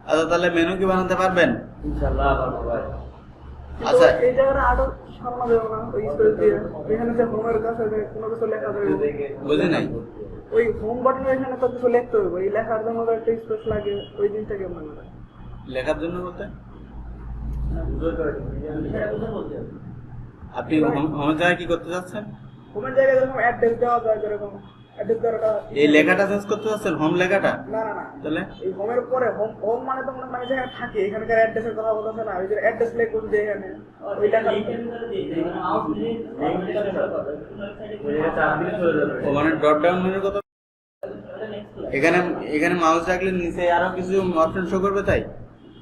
আচ্ছা তাহলে মেনু কি বানাতে পারবেন? আচ্ছা এই জায়গাটা আরো সামনে দেবো না, ওই স্পেস দিয়ে এখানে যে হোমের কাছে যে কোনো কিছু লেখা যাবে, বুঝি নাই। ওই হোম বাটনের এখানে তো কিছু লিখতে হবে, এই লেখার জন্য তো একটা স্পেস লাগে, ওই জিনিসটা কেমন করে লেখার জন্য বলতে আপনি হোমের জায়গায় কি করতে চাচ্ছেন? হোমের জায়গায় যেরকম অ্যাড্রেস দেওয়া যায়, যেরকম অ্যাড্রেস দেওয়াটা, এই লেখাটা চেঞ্জ করতে চাচ্ছেন, হোম লেখাটা? না না না, তাহলে এই হোমের পরে হোম, হোম মানে তো মনে হয় যেখানে থাকি এখানকার অ্যাড্রেসের কথা বলতেছে না, ওই যে অ্যাড্রেস লিখবো যে এখানে ওই লেখা, ও মানে ড্রপ ডাউন মেনুর কথা। এখানে এখানে মাউস রাখলে নিচে আরো কিছু অপশন শো করবে, তাই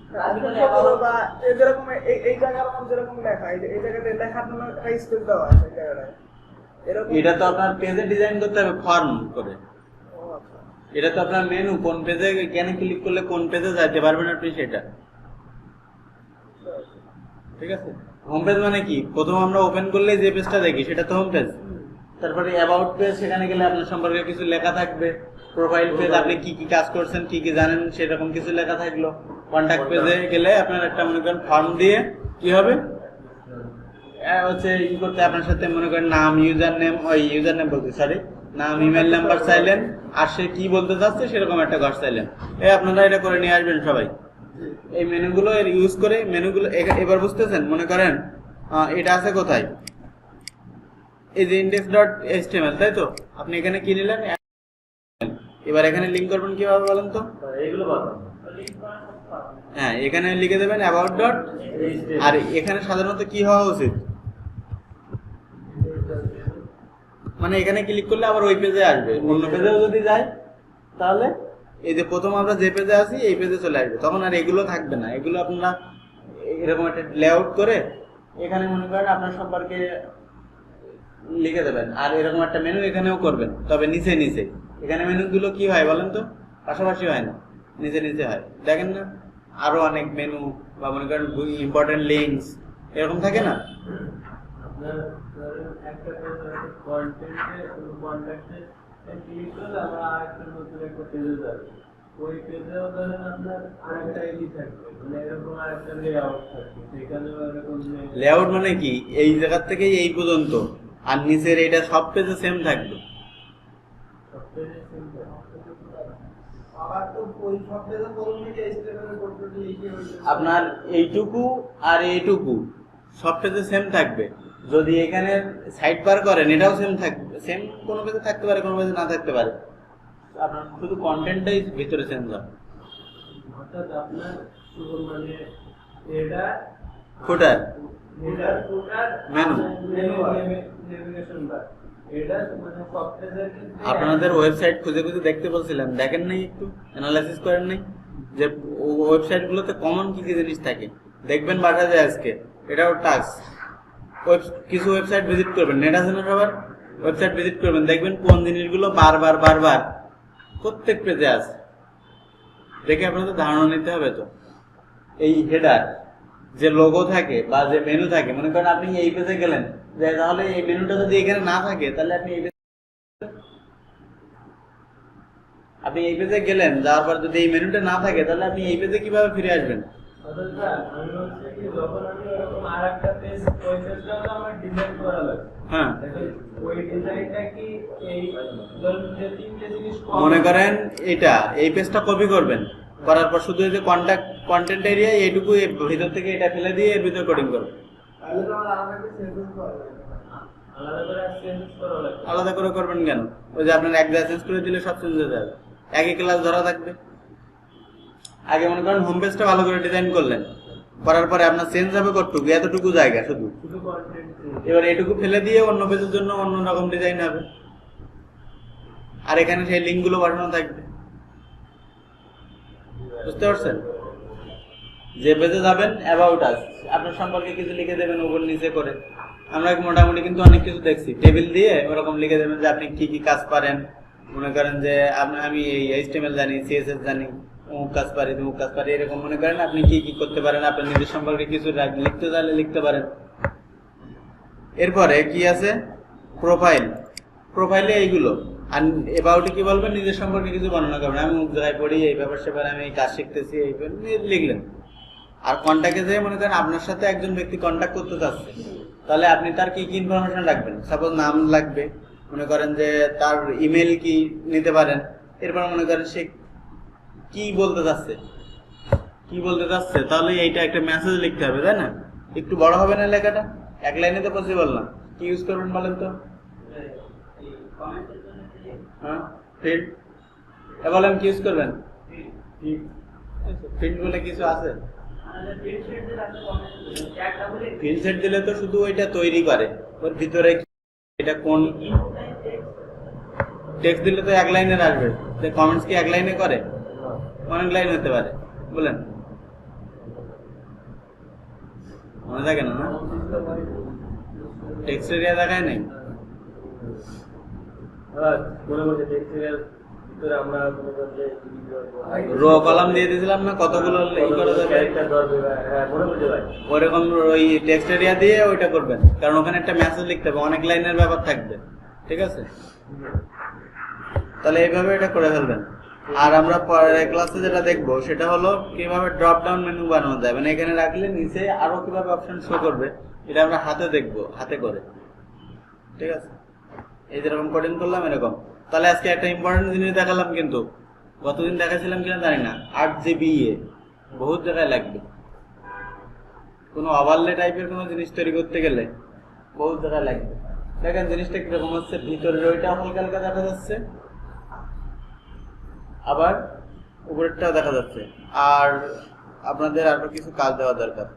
আসলে সম্পর্ক বা যেরকম এই জায়গার মধ্যে যেরকম লেখা এই জায়গাতে লেখার জন্য একটা স্পেস দেওয়া আছে এই জায়গাটায় এরকম এটা তো আপনার পেজে ডিজাইন করতে হবে ফর্ম করে। ও আচ্ছা এটা তো আপনার মেনু, কোন পেজে কেন ক্লিক করলে কোন পেজে যাইতে পারবেন আপনি সেটা। ঠিক আছে, হোম পেজ মানে কি, প্রথম আমরা ওপেন করলে যে পেজটা দেখি সেটা তো হোম পেজ। তারপরে অ্যাবাউট পেজ, সেখানে গেলে আপনার সম্পর্কে কিছু লেখা থাকবে। প্রোফাইল পেজ, আপনি কি কি কাজ করছেন, কি কি জানেন সেরকম কিছু লেখা থাকলো। কন্ট্যাক্ট পেজে গেলে আপনার একটা মনে করেন ফর্ম দিয়ে কি হবে হচ্ছে ই করতে, আপনার সাথে মনে করেন নাম, ইউজার নেম, ওই ইউজার নেম বলতে সরি, নাম, ইমেল নাম্বার চাইলেন, আর সে কি বলতে চাচ্ছে সেরকম একটা ঘর চাইলেন। আপনারা এটা করে নিয়ে আসবেন সবাই। এই মেনুগুলো এর ইউজ করে মেনুগুলো এবার বুঝতেছেন। মনে করেন এটা আছে কোথায়, এই যে index.html, তাই তো? আপনি এখানে কি নিলেন, এবার এখানে লিংক করবেন কিভাবে বলেন তো? এইগুলো বলো। হ্যাঁ, এখানে লিখে দেবেন about dot, আর এখানে সাধারণত কি হওয়া উচিত, মানে এখানে ক্লিক করলে আবার ওই পেজে আসবে। অন্য পেজেও যদি যায় তাহলে এই যে প্রথম আমরা যে পেজে আছি এই পেজে চলে আসবে, তখন আর এগুলো থাকবে না। এগুলো আপনারা এরকম একটা লেআউট করে এখানে মনে করেন আপনার সম্পর্কে লিখে দেবেন, আর এরকম একটা মেনু এখানেও করবেন, তবে নিচে নিচে। এখানে মেনুগুলো কি হয় বলেন তো, পাশাপাশি হয় না, নিচে নিচে হয়। দেখেন না, আরো অনেক মেনু বা মনে করেন ইম্পর্টেন্ট লিঙ্কস এরকম থাকে না। আপনার ধরেন একটা পেজ আছে কন্টেন্টে, কন্ট্যাক্টে ক্লিক করলে আমরা আরেকটা নতুন একটা পেজে যাব। ওই পেজেও ধরেন আপনার আরেকটা আইডি থাকবে, মানে এরকম আরেকটা লেআউট থাকবে, সেখানেও এরকম লেআউট মানে কি, এই জায়গা থেকে এই পর্যন্ত, আর নিচের এটা সব পেজে সেম থাকবে। আবার তো ওই সব পেজে বলুন যে HTML কোডটা লিখে হইছে আপনার এইটুকু আর এইটুকু সব পেজে সেম থাকবে। যদি এখানে সাইড বার করেন এটাও সেম থাকবে, সেম কোনো পেজে থাকতে পারে, কোনো পেজে না থাকতে পারে। আপনার শুধু কন্টেন্টটাই ভিতরে চেঞ্জ হবে। অর্থাৎ আপনার শুধু মানে এটা footer header footer menu. Navigation bar, এটা মানে সব পেজের ক্ষেত্রে আপনাদের ওয়েবসাইট খুঁজে খুঁজে দেখতে বলছিলাম, দেখেন নাই, একটু অ্যানালাইসিস করেন নাই যে ওয়েবসাইট গুলোতে কমন কি কি জিনিস থাকে। দেখবেন বাসায় যায় আজকে, এটাও টাস্ক। কিছু ওয়েবসাইট ভিজিট করবেন, নেট আছে না সবার, ওয়েবসাইট ভিজিট করবেন, দেখবেন কোন জিনিসগুলো বারবার বারবার প্রত্যেক পেজে আছে। দেখে আপনাদের ধারণা নিতে হবে। তো এই হেডার যে লোগো থাকে বা যে মেনু থাকে, মনে করেন আপনি এই পেজে গেলেন, যে তাহলে এই মেনুটা যদি এখানে না থাকে তাহলে আপনি এই পেজে গেলেন, যাওয়ার পর যদি এই মেনুটা না থাকে তাহলে আপনি এই পেজে কিভাবে ফিরে আসবেন? অর্থাৎ স্যার আমি হচ্ছে কি যখন আমি ওরকম আরেকটা পেজ, ওই পেজটাও তো আমার ডিজাইন করা লাগবে। হ্যাঁ, এখন ওই ডিজাইনটা কি এই ধরুন যে তিনটে জিনিস মনে করেন এটা এই পেজটা কপি করবেন, করার পর শুধু এই যে কন্টেন্ট এরিয়া এইটুকু ভিতর থেকে এটা ফেলে দিয়ে এর ভিতর কোডিং করবেন। তাহলে তো আমার আলাদা করে সেন্টেন্স করা লাগবে আলাদা করে চেঞ্জ করা লাগবে। আলাদা করে করবেন কেন? ওই যে আপনার এক জায়গায় চেঞ্জ করে দিলে সব চেঞ্জ হয়ে যাবে, একই ক্লাস ধরা থাকবে। আগে মনে করেন হোম পেজটা ভালো করে ডিজাইন করলেন, করার পরে আপনার চেঞ্জ হবে কতটুকু, এতটুকু জায়গা শুধু। শুধু কন্টেন্ট এবার এটুকু ফেলে দিয়ে অন্য পেজের জন্য অন্য রকম ডিজাইন হবে, আর এখানে সেই লিঙ্ক গুলো পাঠানো থাকবে। বুঝতে পারছেন? যে পেজে যাবেন অ্যাবাউট আস, আপনার সম্পর্কে কিছু লিখে দেবেন উপর নিচে করে। আমরা মোটামুটি কিন্তু অনেক কিছু দেখছি, টেবিল দিয়ে ওরকম লিখে দেবেন যে আপনি কি কি কাজ পারেন। মনে করেন যে আমি এই HTML জানি, CSS জানি, অমুক কাজ পারি, তমুক কাজ পারি, এরকম মনে করেন আপনি কি কি করতে পারেন, আপনার নিজের সম্পর্কে কিছু লিখতে চাইলে লিখতে পারেন। এরপরে কি আছে, প্রোফাইল। প্রোফাইলে এইগুলো, আর এবাউটে কি বলবেন, নিজের সম্পর্কে কিছু বর্ণনা করবেন। আমি মুখ জায়গায় পড়ি, এই ব্যাপার স্যাপার, আমি এই কাজ শিখতেছি, এই লিখলেন। আর কন্ট্যাক্টে যেয়ে মনে করেন আপনার সাথে একজন ব্যক্তি কন্ট্যাক্ট করতে চাচ্ছে, তাহলে আপনি তার কি কি ইনফরমেশন রাখবেন। সাপোজ নাম লাগবে, মনে করেন যে তার ইমেল কি নিতে পারেন। এরপর মনে করেন সে কি বলতে চাচ্ছে, তাহলে এইটা একটা মেসেজ লিখতে হবে, তাই না? একটু বড় হবে না লেখাটা, এক লাইনে তো পসিবল না। কি ইউজ করবেন বলেন তো? হ্যাঁ, ফিল্ড। বলেন কি ইউজ করবেন? ফিল্ড বলে কিছু আছে? ফিল্ড সেট দিলে তো শুধু ওইটা তৈরি করে, ওর ভিতরে এটা কোন টেক্সট দিলে তো এক লাইনের আসবে। কমেন্টস কি এক লাইনে করে? অনেক লাইন হতে পারে, বলেন। মনে থাকে না? টেক্সট এরিয়া দেখায় নাই? মনে করছে টেক্সটের ভিতরে আমরা মনে করছে রো কলাম দিয়ে দিয়েছিলাম না, কতগুলো ই করা যাবে? হ্যাঁ মনে করছে ভাই। ওইরকম ওই টেক্সট এরিয়া দিয়ে ওইটা করবেন, কারণ ওখানে একটা মেসেজ লিখতে হবে, অনেক লাইনের ব্যাপার থাকবে। ঠিক আছে, তাহলে এইভাবে এটা করে ফেলবেন। আর আমরা পরের ক্লাসে যেটা দেখবো সেটা হলো কিভাবে ড্রপ ডাউন মেনু বানানো যায়, মানে এখানে রাখলে নিচে আরো কিভাবে অপশন শো করবে, এটা আমরা হাতে দেখবো, হাতে করে। ঠিক আছে, এই যেরকম কোডিং করলাম এরকম। তাহলে আজকে একটা ইম্পর্টেন্ট জিনিস দেখালাম, কিন্তু গতদিন দেখাছিলাম কিনা জানি না, 8 GB বহুত জায়গায় লাগবে। কোনো ওভারলে টাইপের কোনো জিনিস তৈরি করতে গেলে বহুত জায়গায় লাগবে। দেখেন জিনিসটা কিরকম হচ্ছে, ভিতরের ওইটা হালকা হালকা দেখা যাচ্ছে, আবার উপরেরটাও দেখা যাচ্ছে। আর আপনাদের আরো কিছু কাজ দেওয়া দরকার।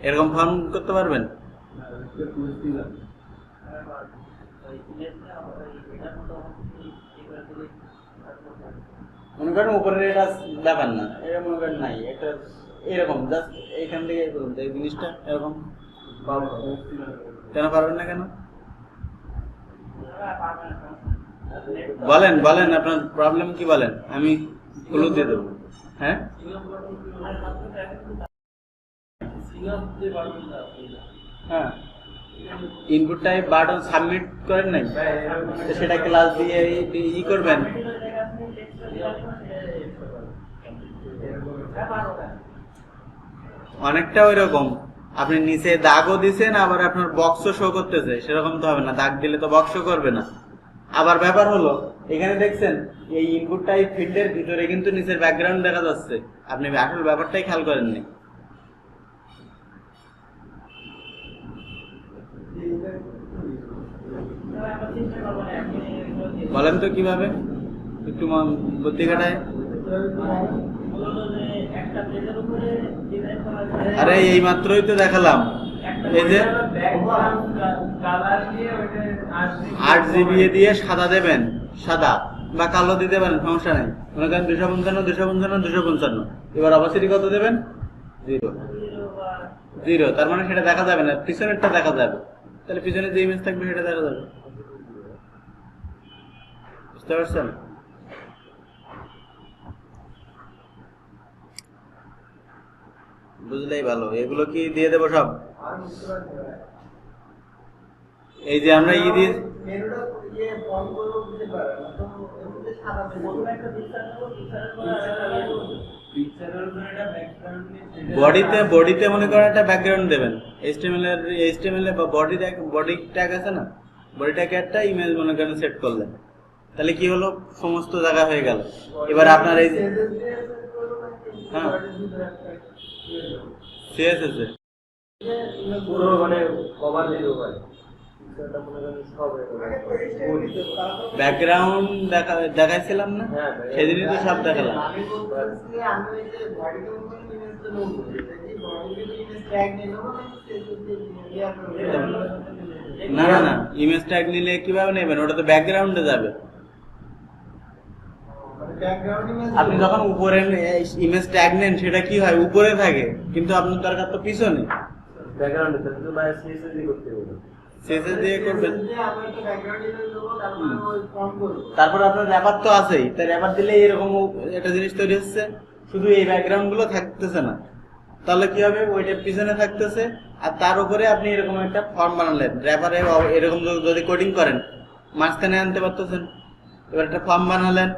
এরকম ফর্ম করতে পারবেন? মনে করেন উপরের এটা ব্যাপার না, এটা মনে করেন নাই, এটা এরকম জাস্ট এইখান থেকে এই জিনিসটা এরকম কেন পারবেন না? কেন বলেন, বলেন আপনার প্রবলেম কি বলেন, আমি ক্লু দিয়ে দেবো। হ্যাঁ, হ্যাঁ, ইনপুট টাইপ বাটন সাবমিট করেন নাই, তো সেটা ক্লাস দিয়ে ই করবেন। অনেকটা ওই রকম, আপনি নিচে দাগও দিছেন, আবার আপনার বক্সও শো করতেছে, সেরকম তো হবে না, দাগ দিলে তো বক্সও করবে না। আবার ব্যাপার হলো এখানে দেখছেন এই ইনপুট টাইপ ফিল্ডের ভিতরে কিন্তু নিচের ব্যাকগ্রাউন্ড দেখা যাচ্ছে, আপনি আসল ব্যাপারটাই খেয়াল করেননি। বলেন তো কিভাবে, একটু বুদ্ধি কাটায়। আরে এই মাত্রই তো দেখালাম, এই যে 8 GB দিয়ে সাদা দেবেন, সাদা বা কালো দিতে পারেন, সমস্যা নেই। মনে করেন 255, 255, 255। এবার অপাসিটি কত দেবেন? 0। তার মানে সেটা দেখা যাবে না, পিছনেরটা দেখা যাবে। তাহলে পিছনে যে ইমেজ থাকবে সেটা দেখা যাবে। বুঝতে পারছেন? বুঝলেই ভালো। এগুলো কি দিয়ে দেবো সব? এই যে আমরা ই দিয়ে বডিতে মনে করেন একটা ব্যাকগ্রাউন্ড দেবেন, এইচটিএমএল এর বা বডি ট্যাগ আছে না, বডি ট্যাগে একটা ইমেজ মনে করেন সেট করলেন, তাহলে কি হলো, সমস্ত জায়গা হয়ে গেল। এবার আপনার এই হ্যাঁ সিএসএস এ পুরো মানে কভার দিতে পারে, ব্যাকগ্রাউন্ড দেখাইছিলাম না, সেদিনই তো সব দেখালাম। না না না, ইমেজ ট্যাগ নিলে কিভাবে নেবেন, ওটা তো ব্যাকগ্রাউন্ডে যাবে। আপনি যখন উপরে ইমেজ ট্যাগ নেন সেটা কি হয়, উপরে থাকে, কিন্তু আপনার দরকার তো পিছনে। ব্যাকগ্রাউন্ডে তো মানে সিএসএস দিয়ে করতে হবে, সিএসএস দিয়ে করবেন। তারপর আপনার র্যাপার তো আছেই, তাই র্যাপার দিলে এরকম একটা জিনিস তৈরি হচ্ছে, শুধু এই ব্যাকগ্রাউন্ড গুলো থাকতেছে না, তাহলে কি হবে, ওইটা পিছনে থাকতেছে, আর তার উপরে আপনি এরকম একটা ফর্ম বানালেন, র্যাপারে এরকম যদি কোডিং করেন মাঝখানে আনতে পারতেছেন। এবার একটা ফর্ম বানালেন,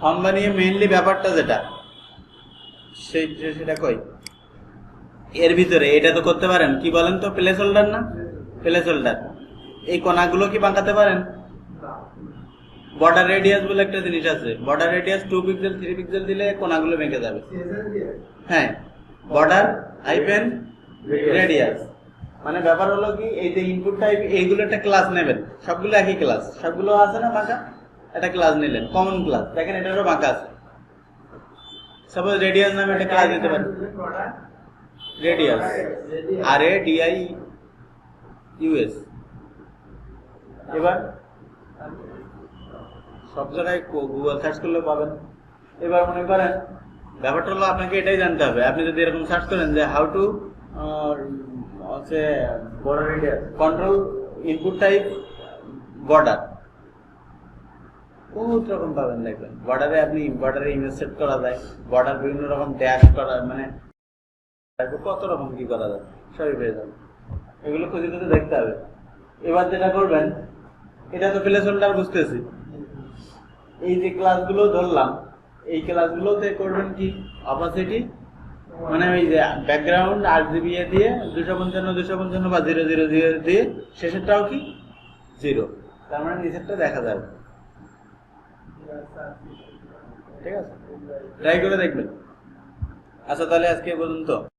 ফর্ম বানিয়ে মেইনলি ব্যাপারটা যেটা সেটা কই, এর ভিতরে এটা তো করতে পারেন, কি বলেন তো, প্লেস হোল্ডার না, প্লেস হোল্ডার। এই কোণাগুলো কি বাঁকাতে পারেন? বর্ডার রেডিয়াস বলে একটা জিনিস আছে, বর্ডার রেডিয়াস 2 পিক্সেল 3 পিক্সেল দিলে কোণাগুলো বেঁকে যাবে। হ্যাঁ, বর্ডার হাইফেন রেডিয়াস, মানে ব্যাপার হলো কি, এই যে ইনপুট টাইপ এইগুলো একটা ক্লাস নেবেন, সবগুলো একই ক্লাস, সবগুলো আছে না বাঁকা, একটা ক্লাস নিলেন, কমন ক্লাস, দেখেন এটারও বাঁকা আছে, সাপোজ রেডিয়াস নামে একটা ক্লাস দিতে পারেন। Radius, RADIUS। এবার সব জায়গায় গুগল সার্চ করলে পাবেন। এবার মনে করেন ব্যাপারটা হলো আপনাকে এটাই জানতে হবে, আপনি যদি এরকম সার্চ করেন যে হাউ টু হচ্ছে কন্ট্রোল ইনপুট টাইপ বর্ডার, বহুত রকম পাবেন। দেখবেন বর্ডারে আপনি বর্ডারে ইমেজ সেট করা যায়, বর্ডার বিভিন্ন রকম ড্যাশ করা, মানে কত রকম কি করা যায় সবই পেয়ে যাবেন। এগুলো খুঁজে খুঁজে দেখতে হবে। এবার যেটা করবেন, এটা তো প্লেস হোল্ডার বুঝতেছি, এই যে ক্লাসগুলো ধরলাম এই ক্লাসগুলোতে করবেন কি অপাসিটি, মানে ওই যে ব্যাকগ্রাউন্ড RGB দিয়ে 255 বা 000 দিয়ে শেষেরটাও কি 0, তার মানে নিচেরটা দেখা যাবে। ঠিক আছে, ট্রাই করে দেখবেন। আচ্ছা তাহলে আজকে এ পর্যন্ত।